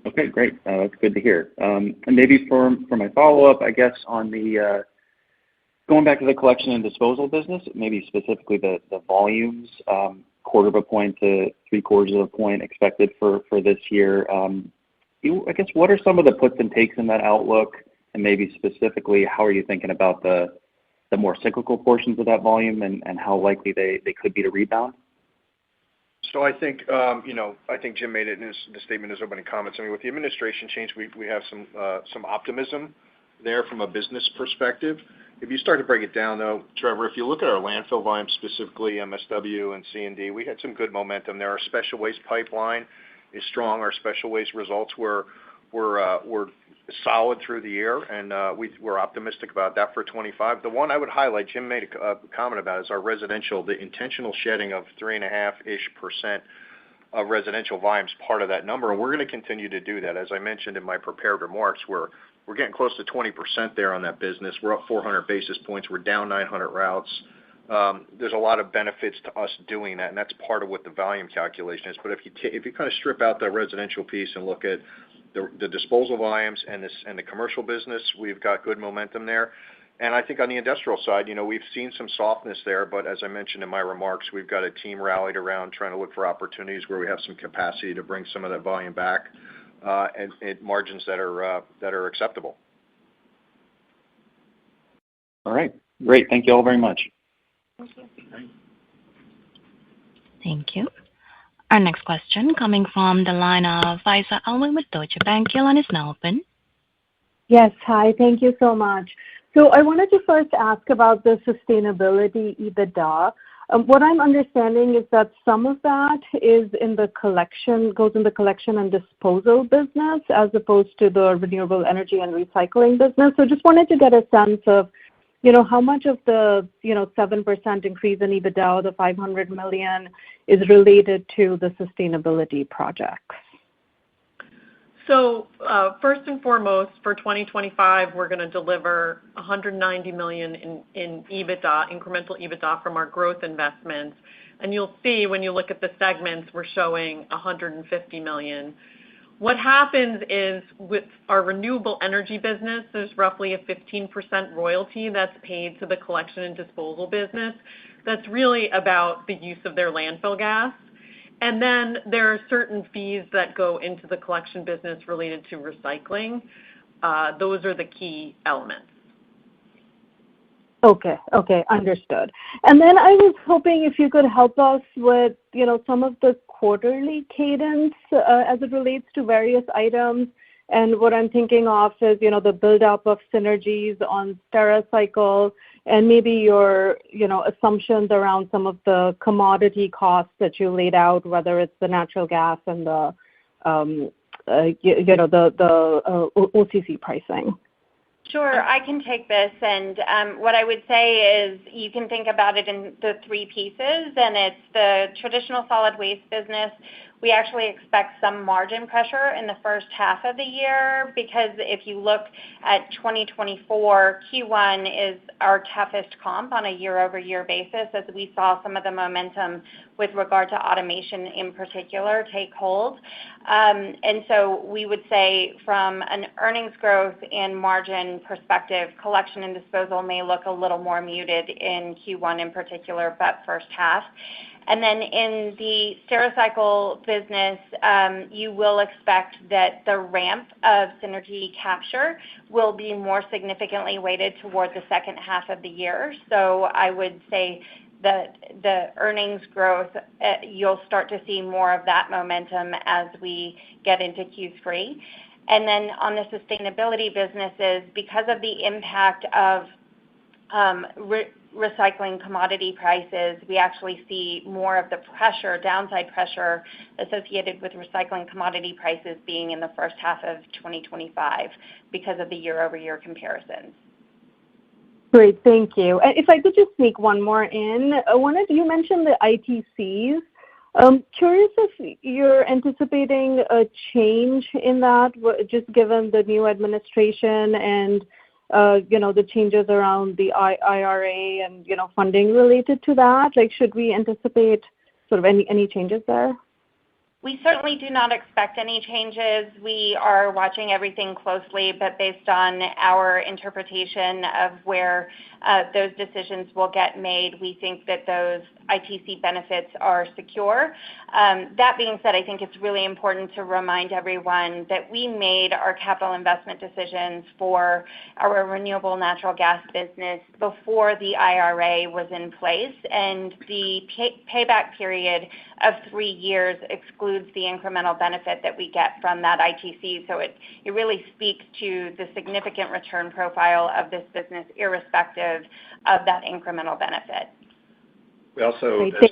Okay, great. That's good to hear. And maybe for my follow-up, I guess, on the going back to the collection and disposal business, maybe specifically the volumes, 1/4 of a point to 3/4 of a point expected for this year. I guess, what are some of the puts and takes in that outlook? And maybe specifically, how are you thinking about the more cyclical portions of that volume and how likely they could be to rebound? So I think, I think Jim made it in the statement, his opening comments. I mean, with the administration change, we have some optimism there from a business perspective. If you start to break it down, though, Trevor, if you look at our landfill volume, specifically MSW and C&D, we had some good momentum there. Our special waste pipeline is strong. Our special waste results were solid through the year, and we're optimistic about that for 25. The one I would highlight, Jim made a comment about, is our residential, the intentional shedding of 3.5-ish% of residential volumes, part of that number, and we're going to continue to do that. As I mentioned in my prepared remarks, we're getting close to 20% there on that business. We're up 400 basis points. We're down 900 routes. There's a lot of benefits to us doing that, and that's part of what the volume calculation is. But if you kind of strip out that residential piece and look at the disposal volumes and the commercial business, we've got good momentum there. And I think on the industrial side, we've seen some softness there, but as I mentioned in my remarks, we've got a team rallied around trying to look for opportunities where we have some capacity to bring some of that volume back at margins that are acceptable. All right. Great. Thank you all very much. Thank you. Thank you. Our next question coming from the line of Faiza Alwy with Deutsche Bank. Your line is now open. Yes. Hi. Thank you so much. So I wanted to first ask about the sustainability EBITDA. What I'm understanding is that some of that is in the collection, goes in the collection and disposal business as opposed to the renewable energy and recycling business. So just wanted to get a sense of, how much of the, 7% increase in EBITDA, the $500 million, is related to the sustainability projects. So first and foremost, for 2025, we're going to deliver $190 million in EBITDA, incremental EBITDA from our growth investments. And you'll see when you look at the segments, we're showing $150 million. What happens is with our renewable energy business, there's roughly a 15% royalty that's paid to the collection and disposal business. That's really about the use of their landfill gas. And then there are certain fees that go into the collection business related to recycling. Those are the key elements. Okay, understood. And then I was hoping if you could help us with, some of the quarterly cadence as it relates to various items. And what I'm thinking of is, the buildup of synergies on Stericycle and maybe your, assumptions around some of the commodity costs that you laid out, whether it's the natural gas and the, the OCC pricing. Sure, I can take this. And what I would say is you can think about it in the three pieces, and it's the traditional solid waste business. We actually expect some margin pressure in the first half of the year because if you look at 2024, Q1 is our toughest comp on a year-over-year basis as we saw some of the momentum with regard to automation in particular take hold. And so we would say from an earnings growth and margin perspective, collection and disposal may look a little more muted in Q1 in particular, but first half. And then in the Stericycle business, you will expect that the ramp of synergy capture will be more significantly weighted toward the second half of the year. So I would say that the earnings growth, you'll start to see more of that momentum as we get into Q3. And then on the sustainability businesses, because of the impact of recycling commodity prices, we actually see more of the pressure, downside pressure associated with recycling commodity prices being in the first half of 2025 because of the year-over-year comparisons. Great, thank you. And if I could just sneak one more in, you mentioned the ITCs. Curious if you're anticipating a change in that, just given the new administration and the changes around the IRA and, funding related to that? Like, should we anticipate sort of any changes there? We certainly do not expect any changes. We are watching everything closely, but based on our interpretation of where those decisions will get made, we think that those ITC benefits are secure. That being said, I think it's really important to remind everyone that we made our capital investment decisions for our renewable natural gas business before the IRA was in place, and the payback period of 3 years excludes the incremental benefit that we get from that ITC. So it really speaks to the significant return profile of this business irrespective of that incremental benefit. We also, as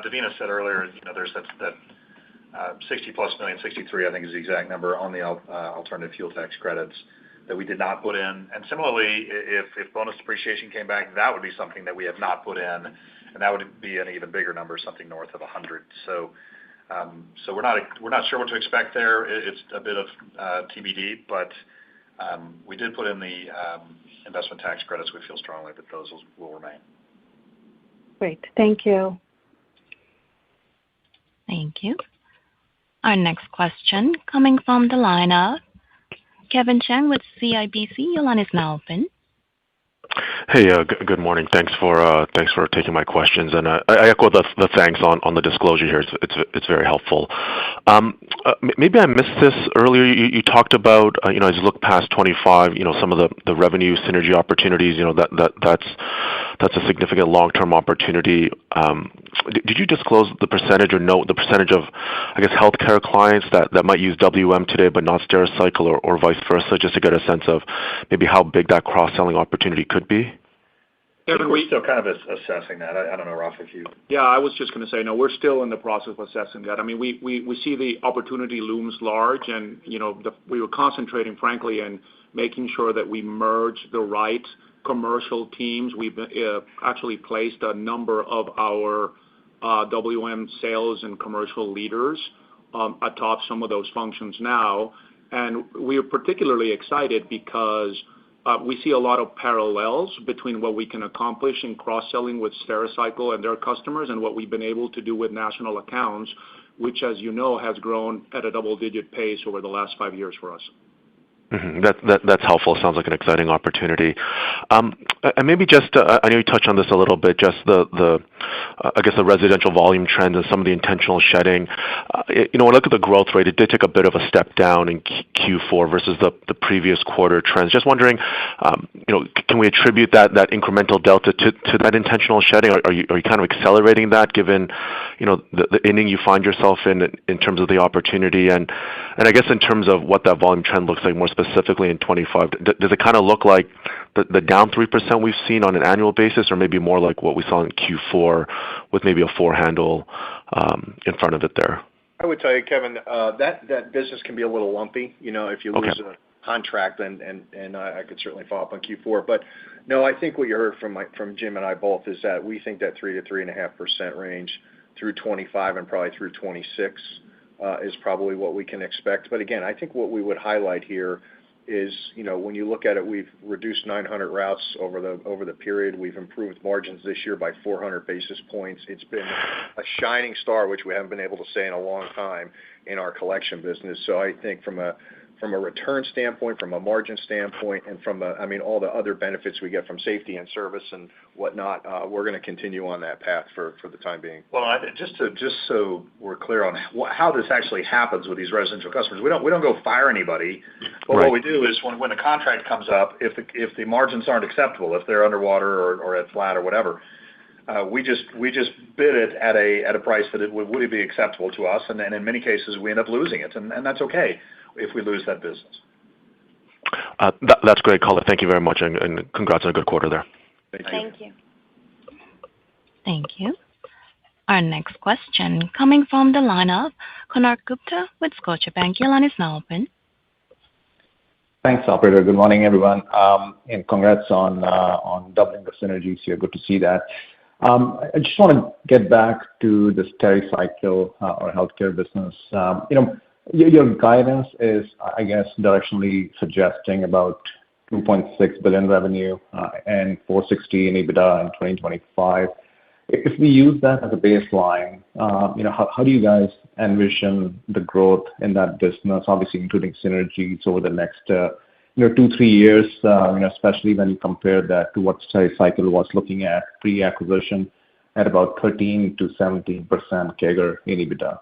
Davina said earlier, there's that 60+ million, 63, I think is the exact number on the alternative fuel tax credits that we did not put in. And similarly, if bonus depreciation came back, that would be something that we have not put in, and that would be an even bigger number, something north of 100. So we're not sure what to expect there. It's a bit of TBD, but we did put in the investment tax credits. We feel strongly that those will remain. Great. Thank you. Thank you. Our next question coming from the line of Kevin Chiang with CIBC. Your line is now open. Hey, good morning. Thanks for taking my questions, and I echo the thanks on the disclosure here. It's very helpful. Maybe I missed this earlier. You talked about as you look past 25, some of the revenue synergy opportunities. That's a significant long-term opportunity. Did you disclose the percentage or note the percentage of, I guess, healthcare clients that might use WM today but not Stericycle or vice versa, just to get a sense of maybe how big that cross-selling opportunity could be? Kevin, we're still kind of assessing that. I don't know, Rafa, if you... Yeah, I was just going to say, no, we're still in the process of assessing that. I mean, we see the opportunity looms large, and we were concentrating, frankly, in making sure that we merge the right commercial teams. We've actually placed a number of our WM sales and commercial leaders atop some of those functions now, and we are particularly excited because we see a lot of parallels between what we can accomplish in cross-selling with Stericycle and their customers and what we've been able to do with national accounts, which, as you know, has grown at a double-digit pace over the last 5 years for us. Mm-hmm. That's helpful. Sounds like an exciting opportunity. And maybe just, I know you touched on this a little bit, just I guess the residential volume trends and some of the intentional shedding. When I look at the growth rate, it did take a bit of a step down in Q4 versus the previous quarter trends. Just wondering, can we attribute that incremental delta to that intentional shedding? Are you kind of accelerating that given, the inning you find yourself in terms of the opportunity? And I guess in terms of what that volume trend looks like more specifically in 25, does it kind of look like the down 3% we've seen on an annual basis, or maybe more like what we saw in Q4 with maybe a 4 handle in front of it there? I would tell you, Kevin, that business can be a little lumpy. If you lose a contract, and I could certainly follow up on Q4. But no, I think what you heard from Jim and I both is that we think that 3 to 3.5% range through 25 and probably through 26 is probably what we can expect. But again, I think what we would highlight here is, when you look at it, we've reduced 900 routes over the period. We've improved margins this year by 400 basis points. It's been a shining star, which we haven't been able to say in a long time in our collection business. So I think from a return standpoint, from a margin standpoint, and from all the other benefits we get from safety and service and whatnot, we're going to continue on that path for the time being. Well, just so we're clear on how this actually happens with these residential customers, we don't go fire anybody. But What we do is when the contract comes up, if the margins aren't acceptable, if they're underwater or at flat or whatever, we just bid it at a price that it would be acceptable to us, and in many cases we end up losing it, and that's okay if we lose that business. That's great color. Thank you very much, and congrats on a good quarter there. Thank you. Thank you. Our next question coming from the line of Konark Gupta with Scotiabank. Your line is now open. Thanks, operator. Good morning, everyone, and congrats on doubling the synergies here. Good to see that. I just want to get back to the Stericycle or healthcare business. Your guidance is, I guess, directionally suggesting about $2.6 billion revenue and $460 million in EBITDA in 2025. If we use that as a baseline, how do you guys envision the growth in that business, obviously including synergies over the next 2-3 years, especially when you compare that to what Stericycle was looking at pre-acquisition at about 13 to 17% CAGR in EBITDA?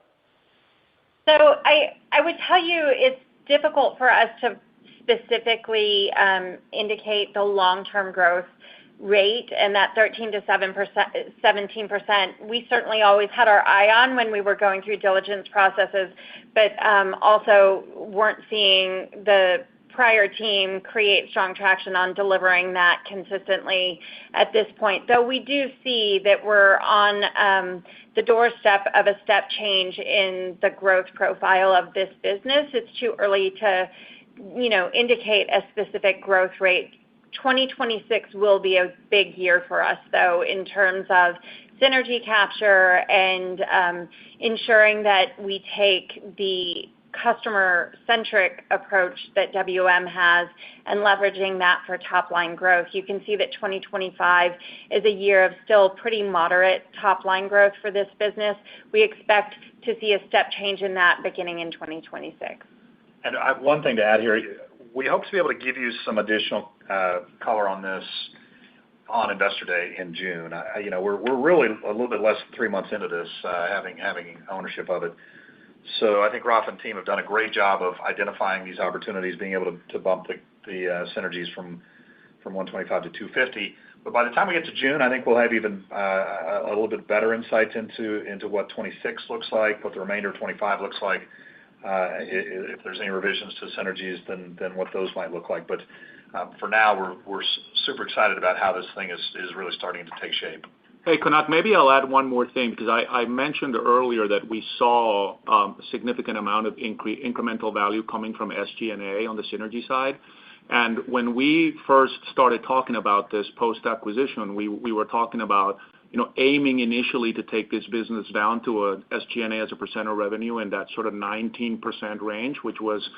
So I would tell you it's difficult for us to specifically indicate the long-term growth rate, and that 13 to 17%, we certainly always had our eye on when we were going through diligence processes, but also weren't seeing the prior team create strong traction on delivering that consistently at this point. Though we do see that we're on the doorstep of a step change in the growth profile of this business. It's too early to, indicate a specific growth rate. 2026 will be a big year for us, though, in terms of synergy capture and ensuring that we take the customer-centric approach that WM has and leveraging that for top-line growth. You can see that 2025 is a year of still pretty moderate top-line growth for this business. We expect to see a step change in that beginning in 2026. And I have one thing to add here. We hope to be able to give you some additional color on this on Investor Day in June. We're really a little bit less than 3 months into this, having ownership of it. So I think Rafa and team have done a great job of identifying these opportunities, being able to bump the synergies from 125 to 250. But by the time we get to June, I think we'll have even a little bit better insights into what 26 looks like, what the remainder of 25 looks like. if there's any revisions to synergies, then what those might look like. But for now, we're super excited about how this thing is really starting to take shape. Hey, Konark, maybe I'll add one more thing, because I mentioned earlier that we saw a significant amount of incremental value coming from SG&A on the synergy side. And when we first started talking about this post-acquisition, we were talking about aiming initially to take this business down to a SG&A as a percent of revenue in that sort of 19% range, which was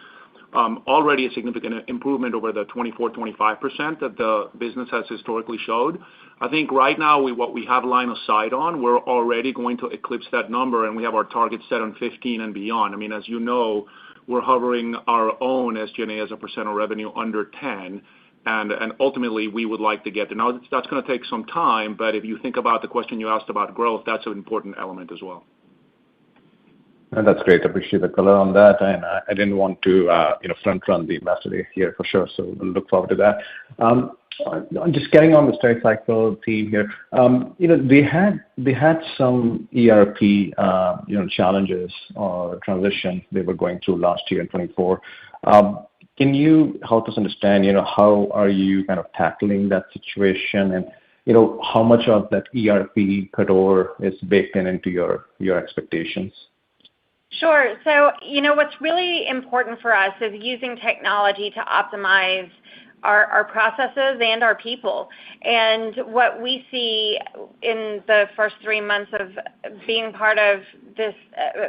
already a significant improvement over the 24-25% that the business has historically showed. I think right now what we have line of sight on, we're already going to eclipse that number, and we have our target set on 15 and beyond. I mean, as you know, we're hovering our own SG&A as a percent of revenue under 10, and ultimately we would like to get there. Now, that's going to take some time, but if you think about the question you asked about growth, that's an important element as well. And that's great. I appreciate the color on that. And I didn't want to, front run the investor day here for sure. So we'll look forward to that. Just getting on the Stericycle team here. They had some ERP, challenges or transitions they were going through last year in 24. Can you help us understand, how are you kind of tackling that situation, and how much of that ERP cutover is baked into your expectations? Sure. So, what's really important for us is using technology to optimize our processes and our people. And what we see in the first 3 months of being part of this,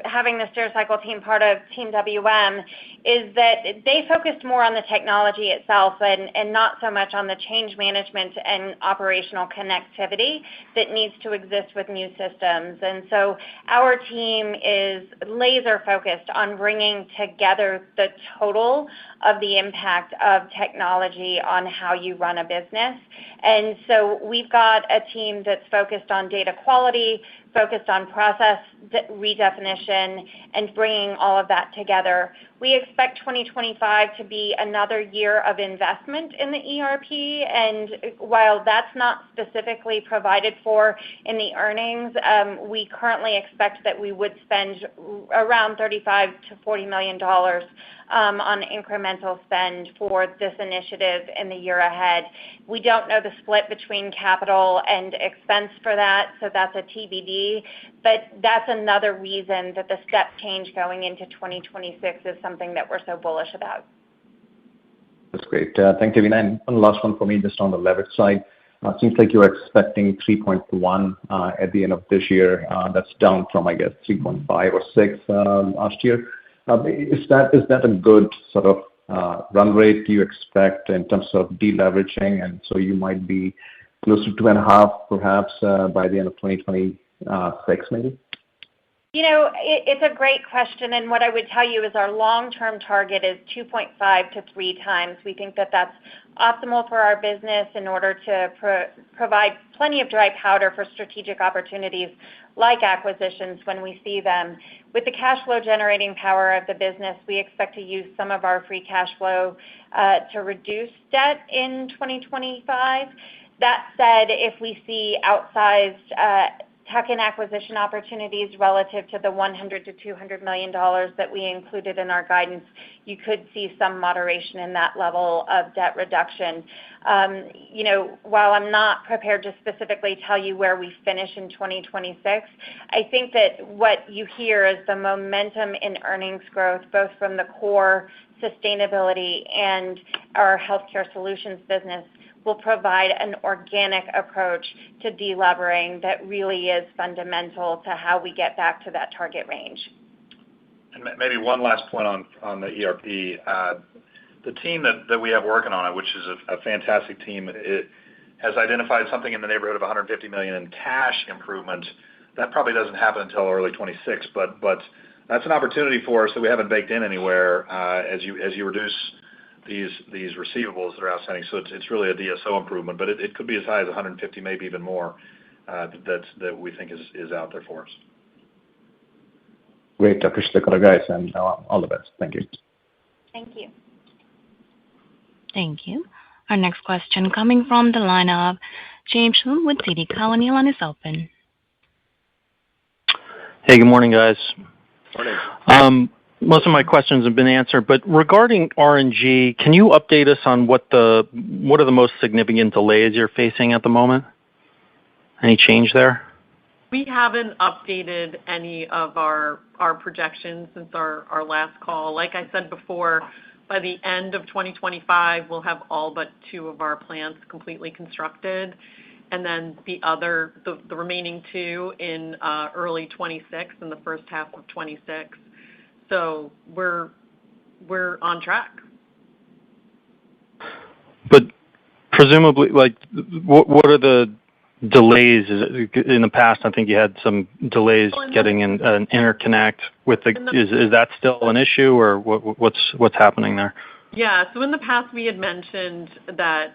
having the Stericycle team part of Team WM, is that they focused more on the technology itself and not so much on the change management and operational connectivity that needs to exist with new systems. And so our team is laser focused on bringing together the total of the impact of technology on how you run a business. And so we've got a team that's focused on data quality, focused on process redefinition, and bringing all of that together. We expect 2025 to be another year of investment in the ERP, and while that's not specifically provided for in the earnings, we currently expect that we would spend around $35 to $40 million on incremental spend for this initiative in the year ahead. We don't know the split between capital and expense for that, so that's a TBD, but that's another reason that the step change going into 2026 is something that we're so bullish about. That's great. Thank you, Devina. And one last one for me, just on the leverage side. Seems like you're expecting 3.1 at the end of this year. That's down from, I guess, 3.5 or 6 last year. Is that a good sort of run rate you expect in terms of deleveraging? And so you might be close to 2.5 perhaps by the end of 2026 maybe? It's a great question, and what I would tell you is our long-term target is 2.5 to 3 times. We think that that's optimal for our business in order to provide plenty of dry powder for strategic opportunities like acquisitions when we see them. With the cash flow generating power of the business, we expect to use some of our free cash flow to reduce debt in 2025. That said, if we see outsized tuck-in acquisition opportunities relative to the $100 to $200 million that we included in our guidance, you could see some moderation in that level of debt reduction. While I'm not prepared to specifically tell you where we finish in 2026, I think that what you hear is the momentum in earnings growth, both from the core sustainability and our healthcare solutions business, will provide an organic approach to delevering that really is fundamental to how we get back to that target range. And maybe one last point on the ERP. The team that we have working on it, which is a fantastic team, it has identified something in the neighborhood of $150 million in cash improvement. That probably doesn't happen until early 26, but that's an opportunity for us that we haven't baked in anywhere as you reduce these receivables that are outstanding. So it's really a DSO improvement, but it could be as high as 150, maybe even more, that we think is out there for us. Great. I appreciate the color, guys, and all the best. Thank you. Thank you. Thank you. Our next question coming from the line of James Schumm with TD Cowen. Your line is open. Hey, good morning, guys. Morning. Most of my questions have been answered, but regarding RNG, can you update us on what are the most significant delays you're facing at the moment? Any change there? We haven't updated any of our projections since our last call. Like I said before, by the end of 2025, we'll have all but 2 of our plants completely constructed, and then the remaining 2 in early 26, in the first half of 26. So we're on track. But presumably, like, what are the delays? In the past, I think you had some delays getting an interconnect with the. Is that still an issue, or what's happening there? Yeah. So in the past, we had mentioned that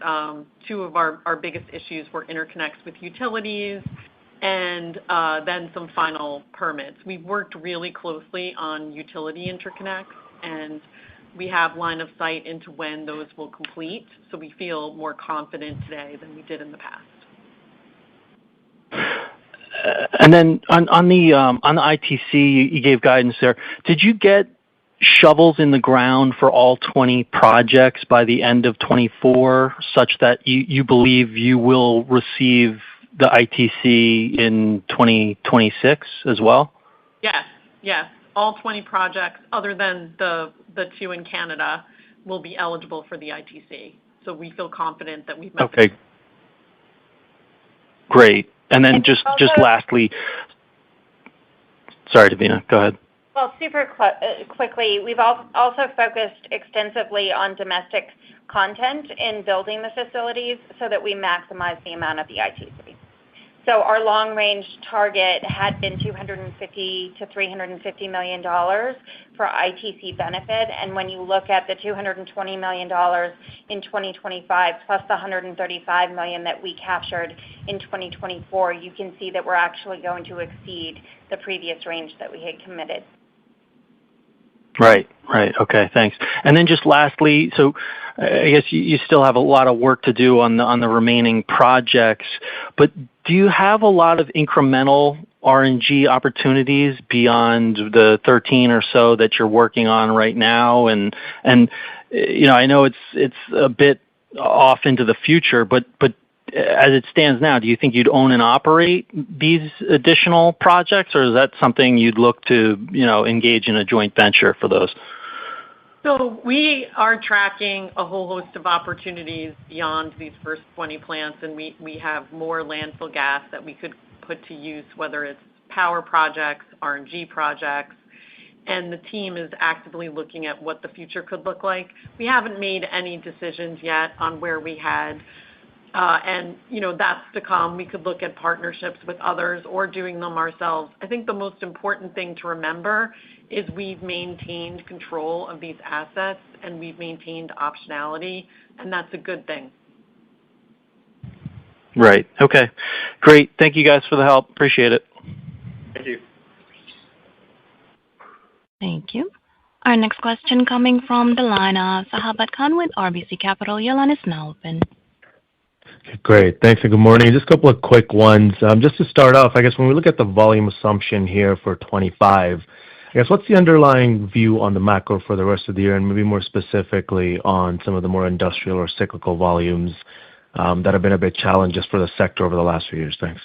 2 of our biggest issues were interconnects with utilities and then some final permits. We've worked really closely on utility interconnects, and we have line of sight into when those will complete. So we feel more confident today than we did in the past. And then on the ITC, you gave guidance there. Did you get shovels in the ground for all 20 projects by the end of 24, such that you believe you will receive the ITC in 2026 as well? Yes. All 20 projects, other than the 2 in Canada, will be eligible for the ITC. So we feel confident that we've met. Okay. Great. And then just lastly, sorry, Davina, go ahead. Well, super quickly, we've also focused extensively on domestic content in building the facilities so that we maximize the amount of the ITC. So our long-range target had been $250 to $350 million for ITC benefit, and when you look at the $220 million in 2025 plus the $135 million that we captured in 2024, you can see that we're actually going to exceed the previous range that we had committed. Right. Okay, thanks. And then just lastly, so I guess you still have a lot of work to do on the remaining projects, but do you have a lot of incremental RNG opportunities beyond the 13 or so that you're working on right now? And you know, I know it's a bit off into the future, but as it stands now, do you think you'd own and operate these additional projects, or is that something you'd look to, engage in a joint venture for those? So we are tracking a whole host of opportunities beyond these first 20 plants, and we have more landfill gas that we could put to use, whether it's power projects, RNG projects, and the team is actively looking at what the future could look like. We haven't made any decisions yet on where we head. And that's to come. We could look at partnerships with others or doing them ourselves. I think the most important thing to remember is we've maintained control of these assets and we've maintained optionality, and that's a good thing. Right. Okay. Great. Thank you guys for the help. Appreciate it. Thank you. Thank you. Our next question coming from the line of Sabahat Khan with RBC Capital. Your line is now open. Great. Thanks, and good morning. Just a couple of quick ones. Just to start off, I guess when we look at the volume assumption here for 25, I guess what's the underlying view on the macro for the rest of the year, and maybe more specifically on some of the more industrial or cyclical volumes that have been a bit challenged just for the sector over the last few years? Thanks.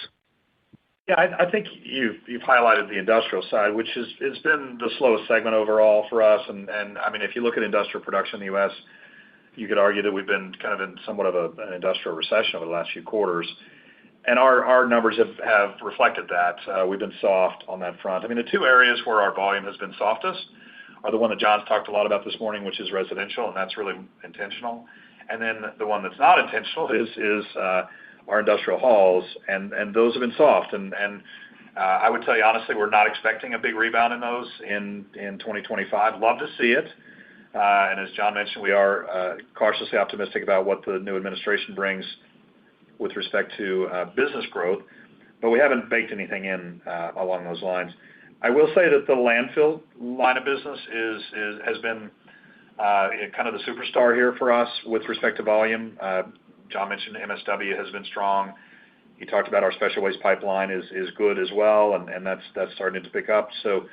Yeah, I think you've highlighted the industrial side, which has been the slowest segment overall for us. And I mean, if you look at industrial production in the U.S., you could argue that we've been kind of in somewhat of an industrial recession over the last few quarters. And our numbers have reflected that. We've been soft on that front. I mean, the 2 areas where our volume has been softest are the one that John's talked a lot about this morning, which is residential, and that's really intentional. And then the one that's not intentional is our industrial hauls, and those have been soft. And I would tell you honestly, we're not expecting a big rebound in those in 2025. Love to see it. And as John mentioned, we are cautiously optimistic about what the new administration brings with respect to business growth, but we haven't baked anything in along those lines. I will say that the landfill line of business has been kind of the superstar here for us with respect to volume. John mentioned MSW has been strong. You talked about our special waste pipeline is good as well, and that's starting to pick up. So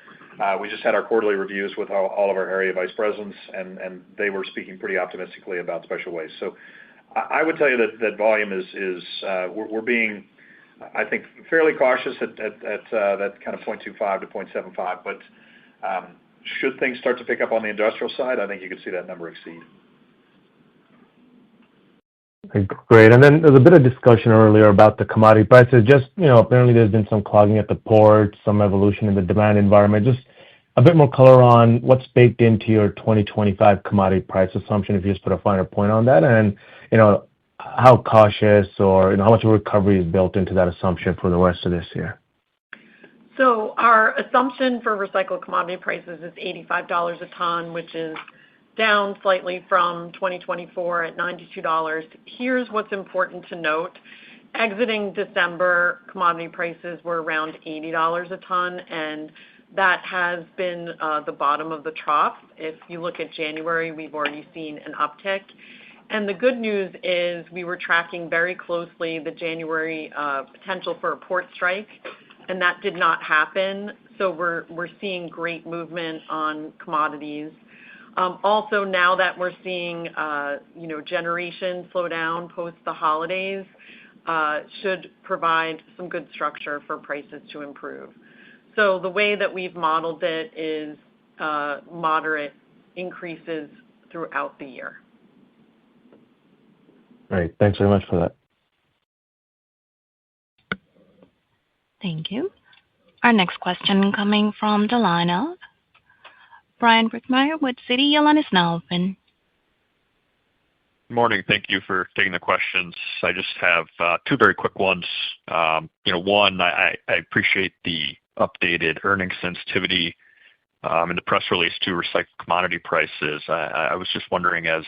we just had our quarterly reviews with all of our area vice presidents, and they were speaking pretty optimistically about special waste. So I would tell you that volume is we're being, I think, fairly cautious at that kind of 0.25 to 0.75. But should things start to pick up on the industrial side, I think you could see that number exceed. Okay, great. And then there's a bit of discussion earlier about the commodity prices. Just, apparently there's been some clogging at the port, some evolution in the demand environment. Just a bit more color on what's baked into your 2025 commodity price assumption, if you just put a finer point on that, and, how cautious or, how much of a recovery is built into that assumption for the rest of this year. So our assumption for recycled commodity prices is $85 a ton, which is down slightly from 2024 at $92. Here's what's important to note. Exiting December, commodity prices were around $80 a ton, and that has been the bottom of the trough. If you look at January, we've already seen an uptick. And the good news is we were tracking very closely the January potential for a port strike, and that did not happen. So we're seeing great movement on commodities. Also, now that we're seeing, generation slow down post the holidays, should provide some good structure for prices to improve. So the way that we've modeled it is moderate increases throughout the year. Great. Thanks very much for that. Thank you. Our next question coming from the line of Brian Brickmeyer with Citi. Your line is now open. Good morning. Thank you for taking the questions. I just have two very quick ones. One, I appreciate the updated earnings sensitivity in the press release to recycled commodity prices. I was just wondering, as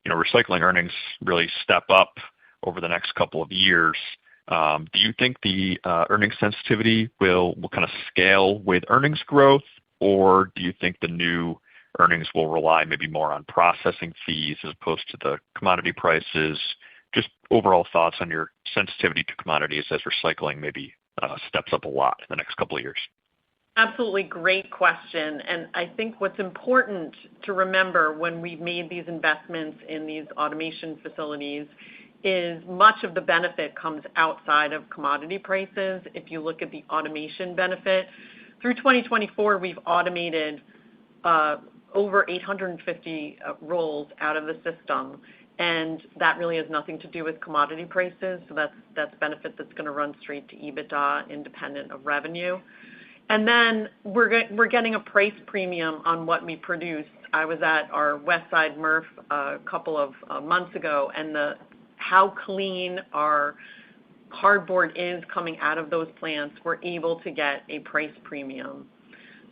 recycling earnings really step up over the next couple of years, do you think the earnings sensitivity will kind of scale with earnings growth, or do you think the new earnings will rely maybe more on processing fees as opposed to the commodity prices? Just overall thoughts on your sensitivity to commodities as recycling maybe steps up a lot in the next couple of years. Absolutely great question. And I think what's important to remember when we've made these investments in these automation facilities is much of the benefit comes outside of commodity prices. If you look at the automation benefit, through 2024, we've automated over 850 rolls out of the system, and that really has nothing to do with commodity prices. So that's benefit that's going to run straight to EBITDA independent of revenue. And then we're getting a price premium on what we produce. I was at our West Side MRF a couple of months ago, and how clean our cardboard is coming out of those plants, we're able to get a price premium.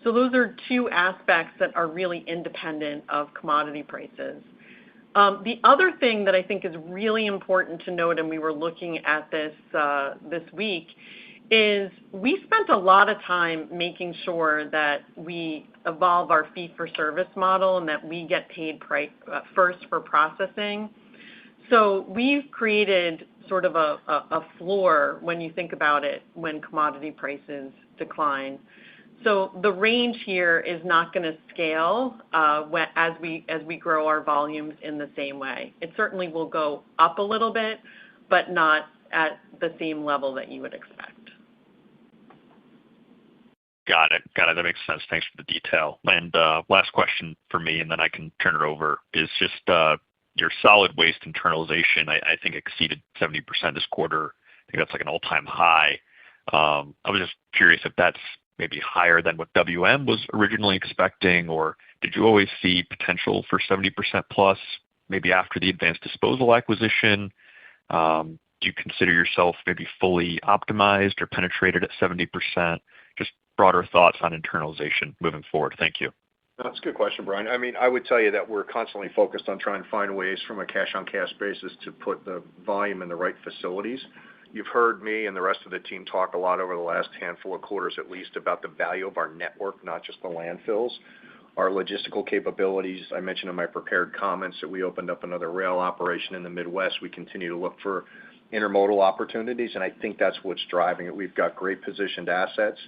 So those are two aspects that are really independent of commodity prices. The other thing that I think is really important to note, and we were looking at this week, is we spent a lot of time making sure that we evolve our fee-for-service model and that we get paid first for processing. So we've created sort of a floor when you think about it when commodity prices decline. So the range here is not going to scale as we grow our volumes in the same way. It certainly will go up a little bit, but not at the same level that you would expect. Got it. That makes sense. Thanks for the detail. And last question for me, and then I can turn it over, is just your solid waste internalization, I think, exceeded 70% this quarter. I think that's like an all-time high. I was just curious if that's maybe higher than what WM was originally expecting, or did you always see potential for 70% plus maybe after the Advanced Disposal acquisition? Do you consider yourself maybe fully optimized or penetrated at 70%? Just broader thoughts on internalization moving forward. Thank you. That's a good question, Brian. I mean, I would tell you that we're constantly focused on trying to find ways from a cash-on-cash basis to put the volume in the right facilities. You've heard me and the rest of the team talk a lot over the last handful of quarters, at least, about the value of our network, not just the landfills. Our logistical capabilities, I mentioned in my prepared comments that we opened up another rail operation in the Midwest. We continue to look for intermodal opportunities, and I think that's what's driving it. We've got great positioned assets,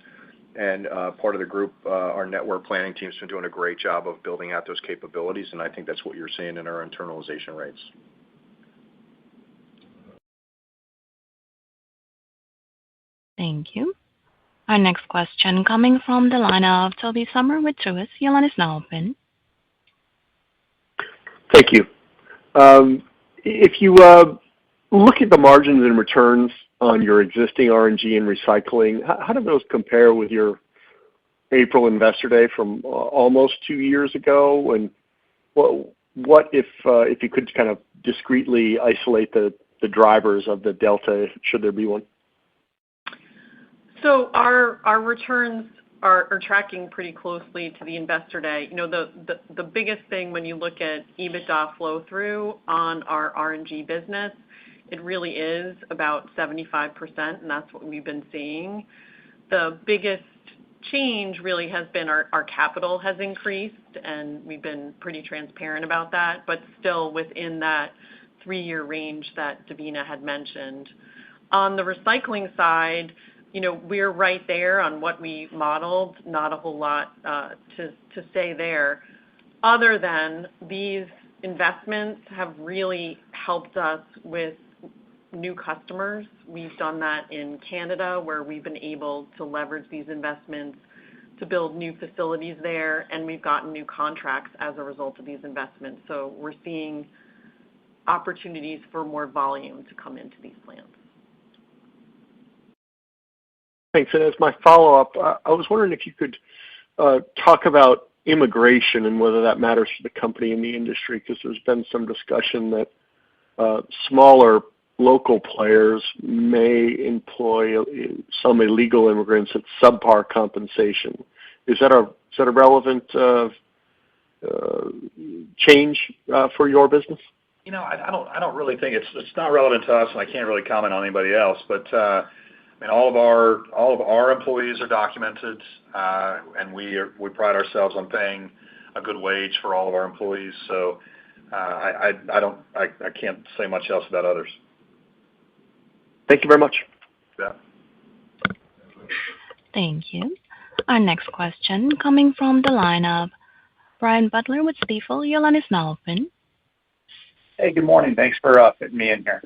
and part of the group, our network planning team's been doing a great job of building out those capabilities, and I think that's what you're seeing in our internalization rates. Thank you. Our next question coming from the line of Toby Sommer with Truist. Your line is now open. Thank you. If you look at the margins and returns on your existing RNG and recycling, how do those compare with your April Investor Day from almost 2 years ago? And what if you could kind of discretely isolate the drivers of the delta, should there be one? So our returns are tracking pretty closely to the Investor Day. You know, the biggest thing when you look at EBITDA flow through on our RNG business, it really is about 75%, and that's what we've been seeing. The biggest change really has been our capital has increased, and we've been pretty transparent about that, but still within that 3-year range that Devina had mentioned. On the recycling side, you know, we're right there on what we modeled, not a whole lot to say there, other than these investments have really helped us with new customers. We've done that in Canada, where we've been able to leverage these investments to build new facilities there, and we've gotten new contracts as a result of these investments. So we're seeing opportunities for more volume to come into these plants. Thanks. And as my follow-up, I was wondering if you could talk about immigration and whether that matters to the company and the industry, because there's been some discussion that smaller local players may employ some illegal immigrants at subpar compensation. Is that a relevant change for your business? You know, I don't really think it's not relevant to us, and I can't really comment on anybody else. But I mean, all of our employees are documented, and we pride ourselves on paying a good wage for all of our employees. So I can't say much else about others. Thank you very much. Yeah. Thank you. Our next question coming from the line of Brian Butler with Stifel. Your line is now open. Hey, good morning. Thanks for fitting me in here.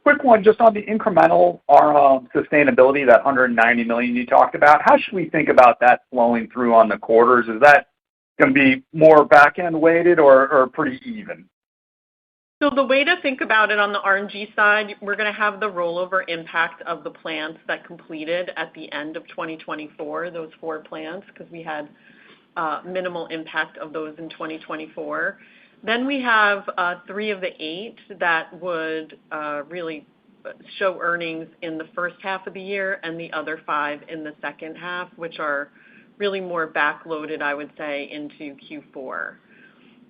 Quick one, just on the incremental sustainability, that $190 million you talked about. How should we think about that flowing through on the quarters? Is that going to be more back-end weighted or pretty even? So the way to think about it on the RNG side, we're going to have the rollover impact of the plants that completed at the end of 2024, those 4 plants, because we had minimal impact of those in 2024. Then we have 3 of the 8 that would really show earnings in the first half of the year, and the other 5 in the second half, which are really more backloaded, I would say, into Q4.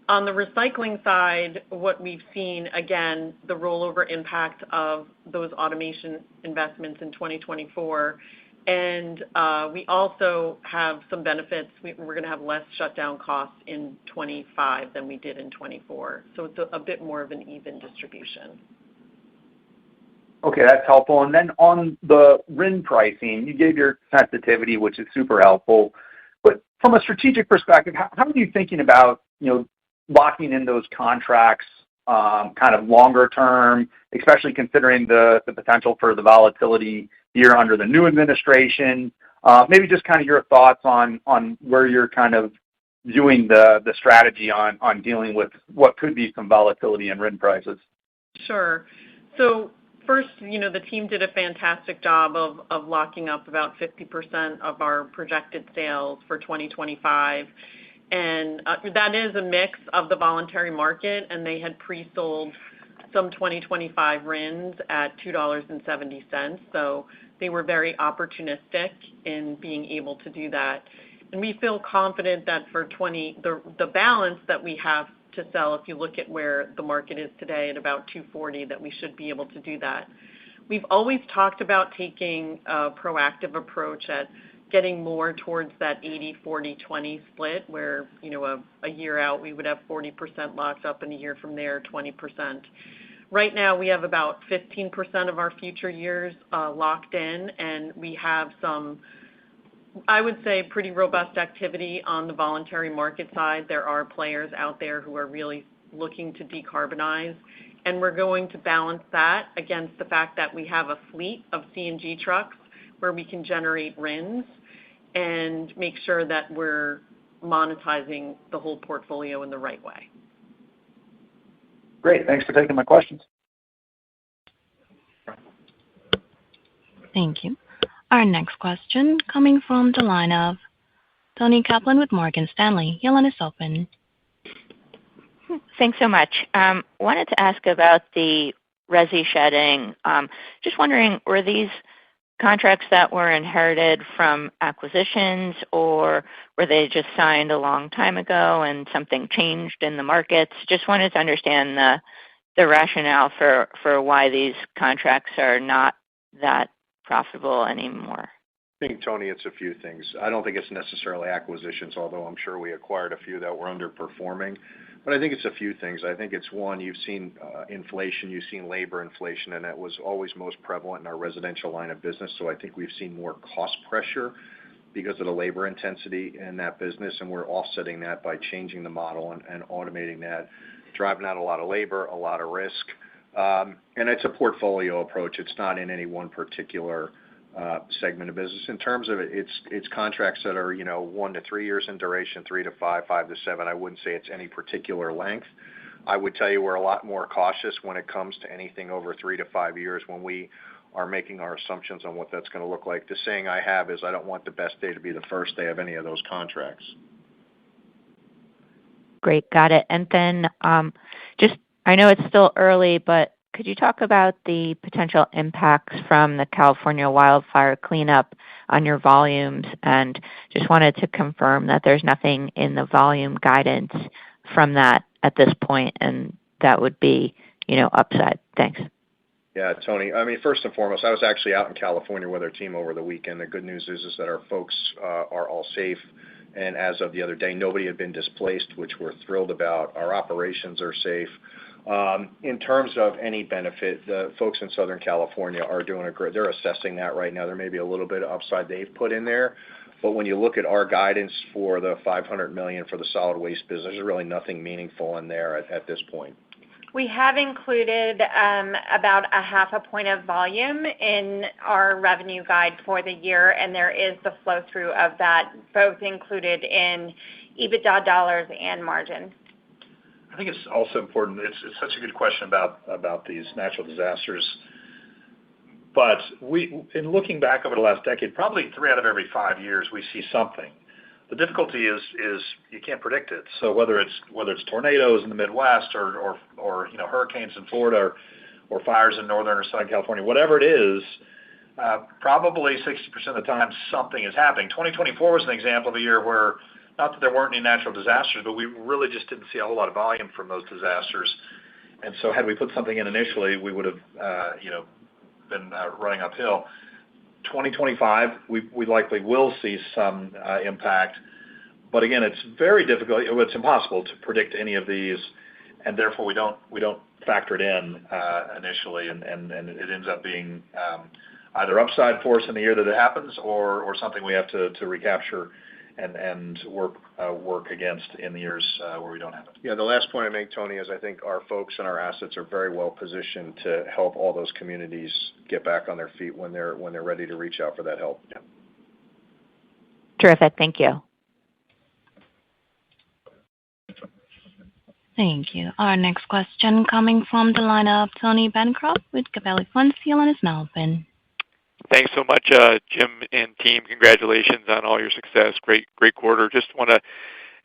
On the recycling side, what we've seen, again, the rollover impact of those automation investments in 2024. And we also have some benefits. We're going to have less shutdown costs in 25 than we did in 24. So it's a bit more of an even distribution. Okay, that's helpful. And then on the RIN pricing, you gave your sensitivity, which is super helpful. But from a strategic perspective, how are you thinking about, locking in those contracts kind of longer term, especially considering the potential for the volatility here under the new administration? Maybe just kind of your thoughts on where you're kind of viewing the strategy on dealing with what could be some volatility in RIN prices. Sure. So first, the team did a fantastic job of locking up about 50% of our projected sales for 2025. And that is a mix of the voluntary market, and they had pre-sold some 2025 RINs at $2.70. So they were very opportunistic in being able to do that. And we feel confident that for the balance that we have to sell, if you look at where the market is today at about $2.40, that we should be able to do that. We've always talked about taking a proactive approach at getting more towards that 80-40-20 split, where, a year out we would have 40% locked up, and a year from there, 20%. Right now, we have about 15% of our future years locked in, and we have some, I would say, pretty robust activity on the voluntary market side. There are players out there who are really looking to decarbonize, and we're going to balance that against the fact that we have a fleet of CNG trucks where we can generate RINs and make sure that we're monetizing the whole portfolio in the right way. Great. Thanks for taking my questions. Thank you. Our next question coming from the line of Toni Kaplan with Morgan Stanley. Your line is open. Thanks so much. Wanted to ask about the resi shedding. Just wondering, were these contracts that were inherited from acquisitions, or were they just signed a long time ago and something changed in the markets? Just wanted to understand the rationale for why these contracts are not that profitable anymore. I think, Tony, it's a few things. I don't think it's necessarily acquisitions, although I'm sure we acquired a few that were underperforming. But I think it's a few things. I think it's one, you've seen inflation, you've seen labor inflation, and that was always most prevalent in our residential line of business. So I think we've seen more cost pressure because of the labor intensity in that business, and we're offsetting that by changing the model and automating that, driving out a lot of labor, a lot of risk. And it's a portfolio approach. It's not in any one particular segment of business. In terms of it, it's contracts that are 1 to 3 years in duration, 3 to 5, 5 to 7. I wouldn't say it's any particular length. I would tell you we're a lot more cautious when it comes to anything over 3 to 5 years when we are making our assumptions on what that's going to look like. The saying I have is I don't want the best day to be the first day of any of those contracts. Great, got it. And then just, I know it's still early, but could you talk about the potential impacts from the California wildfire cleanup on your volumes? And just wanted to confirm that there's nothing in the volume guidance from that at this point, and that would be, upside. Thanks. Yeah, Tony. I mean, first and foremost, I was actually out in California with our team over the weekend. The good news is that our folks are all safe. And as of the other day, nobody had been displaced, which we're thrilled about. Our operations are safe. In terms of any benefit, the folks in Southern California are doing they're assessing that right now. There may be a little bit of upside they've put in there. But when you look at our guidance for the $500 million for the solid waste business, there's really nothing meaningful in there at this point. We have included about a half a point of volume in our revenue guide for the year, and there is the flow through of that, both included in EBITDA dollars and margin. I think it's also important. It's such a good question about these natural disasters. But in looking back over the last decade, probably 3 out of every 5 years we see something. The difficulty is you can't predict it. So whether it's tornadoes in the Midwest or hurricanes in Florida or fires in Northern or Southern California, whatever it is, probably 60% of the time something is happening. 2024 was an example of a year where not that there weren't any natural disasters, but we really just didn't see a whole lot of volume from those disasters. And so had we put something in initially, we would have been running uphill. 2025, we likely will see some impact, but again, it's very difficult. It's impossible to predict any of these, and therefore we don't factor it in initially, and it ends up being either upside for us in the year that it happens, or something we have to recapture and work against in the years where we don't have it. Yeah, the last point I make, Tony, is I think our folks and our assets are very well positioned to help all those communities get back on their feet when they're ready to reach out for that help. Yeah. Terrific. Thank you. Thank you. Our next question coming from the line of Tony Bancroft with Gabelli Funds. Your line is now open. Thanks so much, Jim and team. Congratulations on all your success. Great quarter. Just want to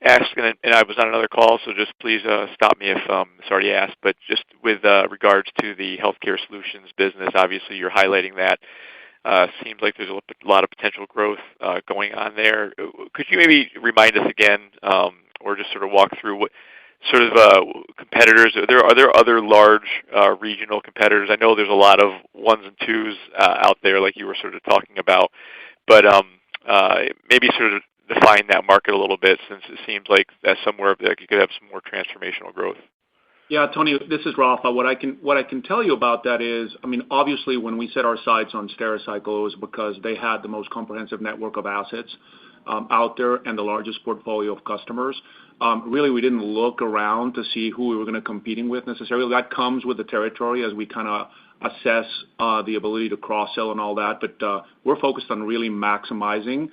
ask, and I was on another call, so just please stop me if it's already asked, but just with regards to the healthcare solutions business, obviously you're highlighting that. Seems like there's a lot of potential growth going on there. Could you maybe remind us again, or just sort of walk through what sort of competitors? Are there other large regional competitors? I know there's a lot of ones and twos out there, like you were sort of talking about, but maybe sort of define that market a little bit, since it seems like that's somewhere that you could have some more transformational growth. Yeah, Tony, this is Rafa. What I can tell you about that is, I mean, obviously, when we set our sights on Stericycle, it was because they had the most comprehensive network of assets out there and the largest portfolio of customers. Really, we didn't look around to see who we were going to competing with necessarily. That comes with the territory as we kind of assess the ability to cross-sell and all that. But we're focused on really maximizing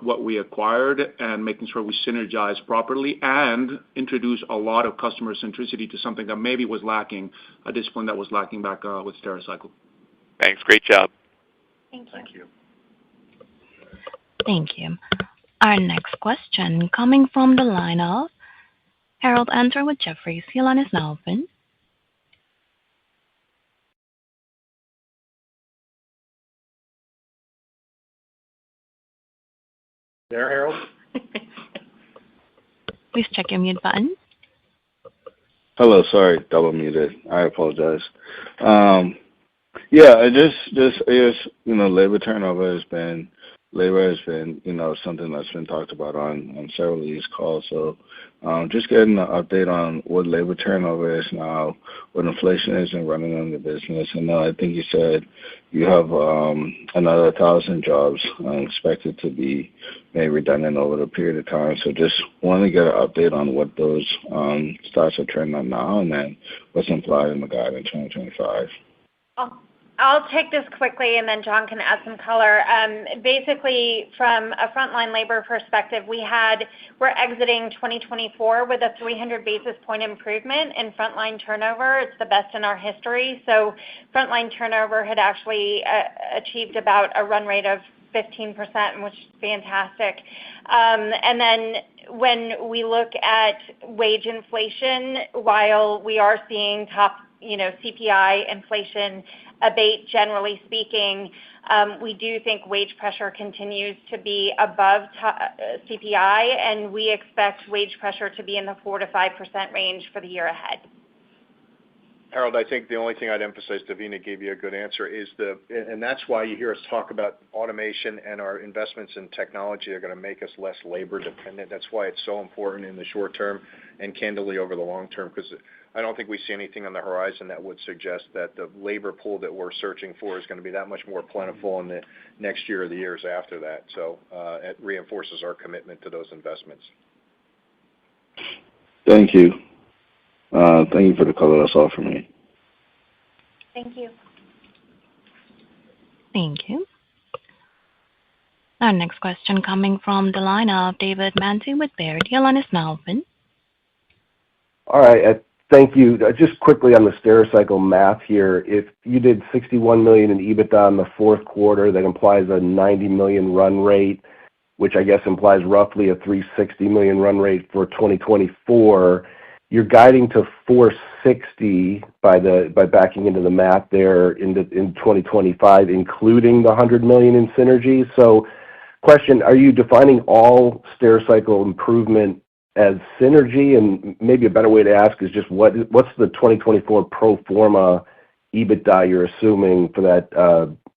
what we acquired and making sure we synergize properly and introduce a lot of customer centricity to something that maybe was lacking, a discipline that was lacking back with Stericycle. Thanks. Great job. Thank you. Thank you. Our next question coming from the line of Harold Antor with Jefferies. Your line is now open. There, Harold? Please check your mute button. Hello, sorry, double muted. I apologize. Yeah, I just labor turnover has been something that's been talked about on several of these calls. So just getting an update on what labor turnover is now, what inflation is and running on the business. And I think you said you have another 1,000 jobs expected to be made redundant over the period of time. So just want to get an update on what those stats are trending on now and then what's implied in the guide in 2025. I'll take this quickly, and then John can add some color. Basically, from a frontline labor perspective, we're exiting 2024 with a 300 basis point improvement in frontline turnover. It's the best in our history. So frontline turnover had actually achieved about a run rate of 15%, which is fantastic. And then when we look at wage inflation, while we are seeing top CPI inflation abate, generally speaking, we do think wage pressure continues to be above CPI, and we expect wage pressure to be in the 4 to 5% range for the year ahead. Harold, I think the only thing I'd emphasize, Davina gave you a good answer, is and that's why you hear us talk about automation and our investments in technology are going to make us less labor dependent. That's why it's so important in the short term and candidly over the long term, because I don't think we see anything on the horizon that would suggest that the labor pool that we're searching for is going to be that much more plentiful in the next year or the years after that. So it reinforces our commitment to those investments. Thank you. Thank you for the color. That's all for me. Thank you. Thank you. Our next question coming from the line of David Manthey with Baird. Your line is now open. All right. Thank you. Just quickly on the Stericycle math here, if you did $61 million in EBITDA in the fourth quarter, that implies a $90 million run rate, which I guess implies roughly a $360 million run rate for 2024. You're guiding to $460 by backing into the math there in 2025, including the $100 million in synergies. So, question: are you defining all Stericycle improvement as synergy? And maybe a better way to ask is just what's the 2024 pro forma EBITDA you're assuming for that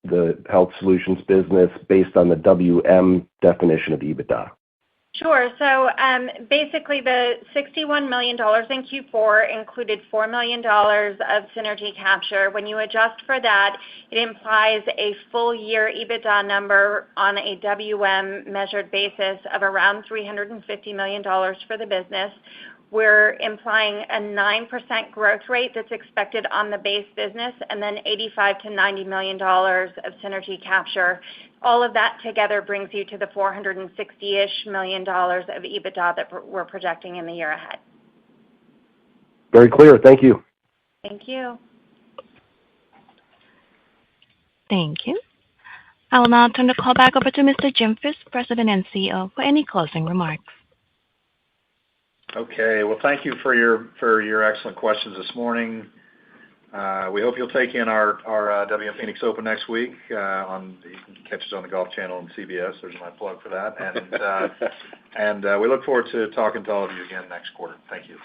the Health Solutions business based on the WM definition of EBITDA? Sure. So basically the $61 million in Q4 included $4 million of synergy capture. When you adjust for that, it implies a full year EBITDA number on a WM measured basis of around $350 million for the business. We're implying a 9% growth rate that's expected on the base business, and then $85 to $90 million of synergy capture. All of that together brings you to the $460-ish million of EBITDA that we're projecting in the year ahead. Very clear. Thank you. Thank you. Thank you. I will now turn the call back over to Mr. Jim Fish, President and CEO, for any closing remarks. Okay. Well, thank you for your excellent questions this morning. We hope you'll take in our WM Phoenix Open next week. You can catch us on the Golf Channel and CBS. There's my plug for that. And we look forward to talking to all of you again next quarter. Thank you.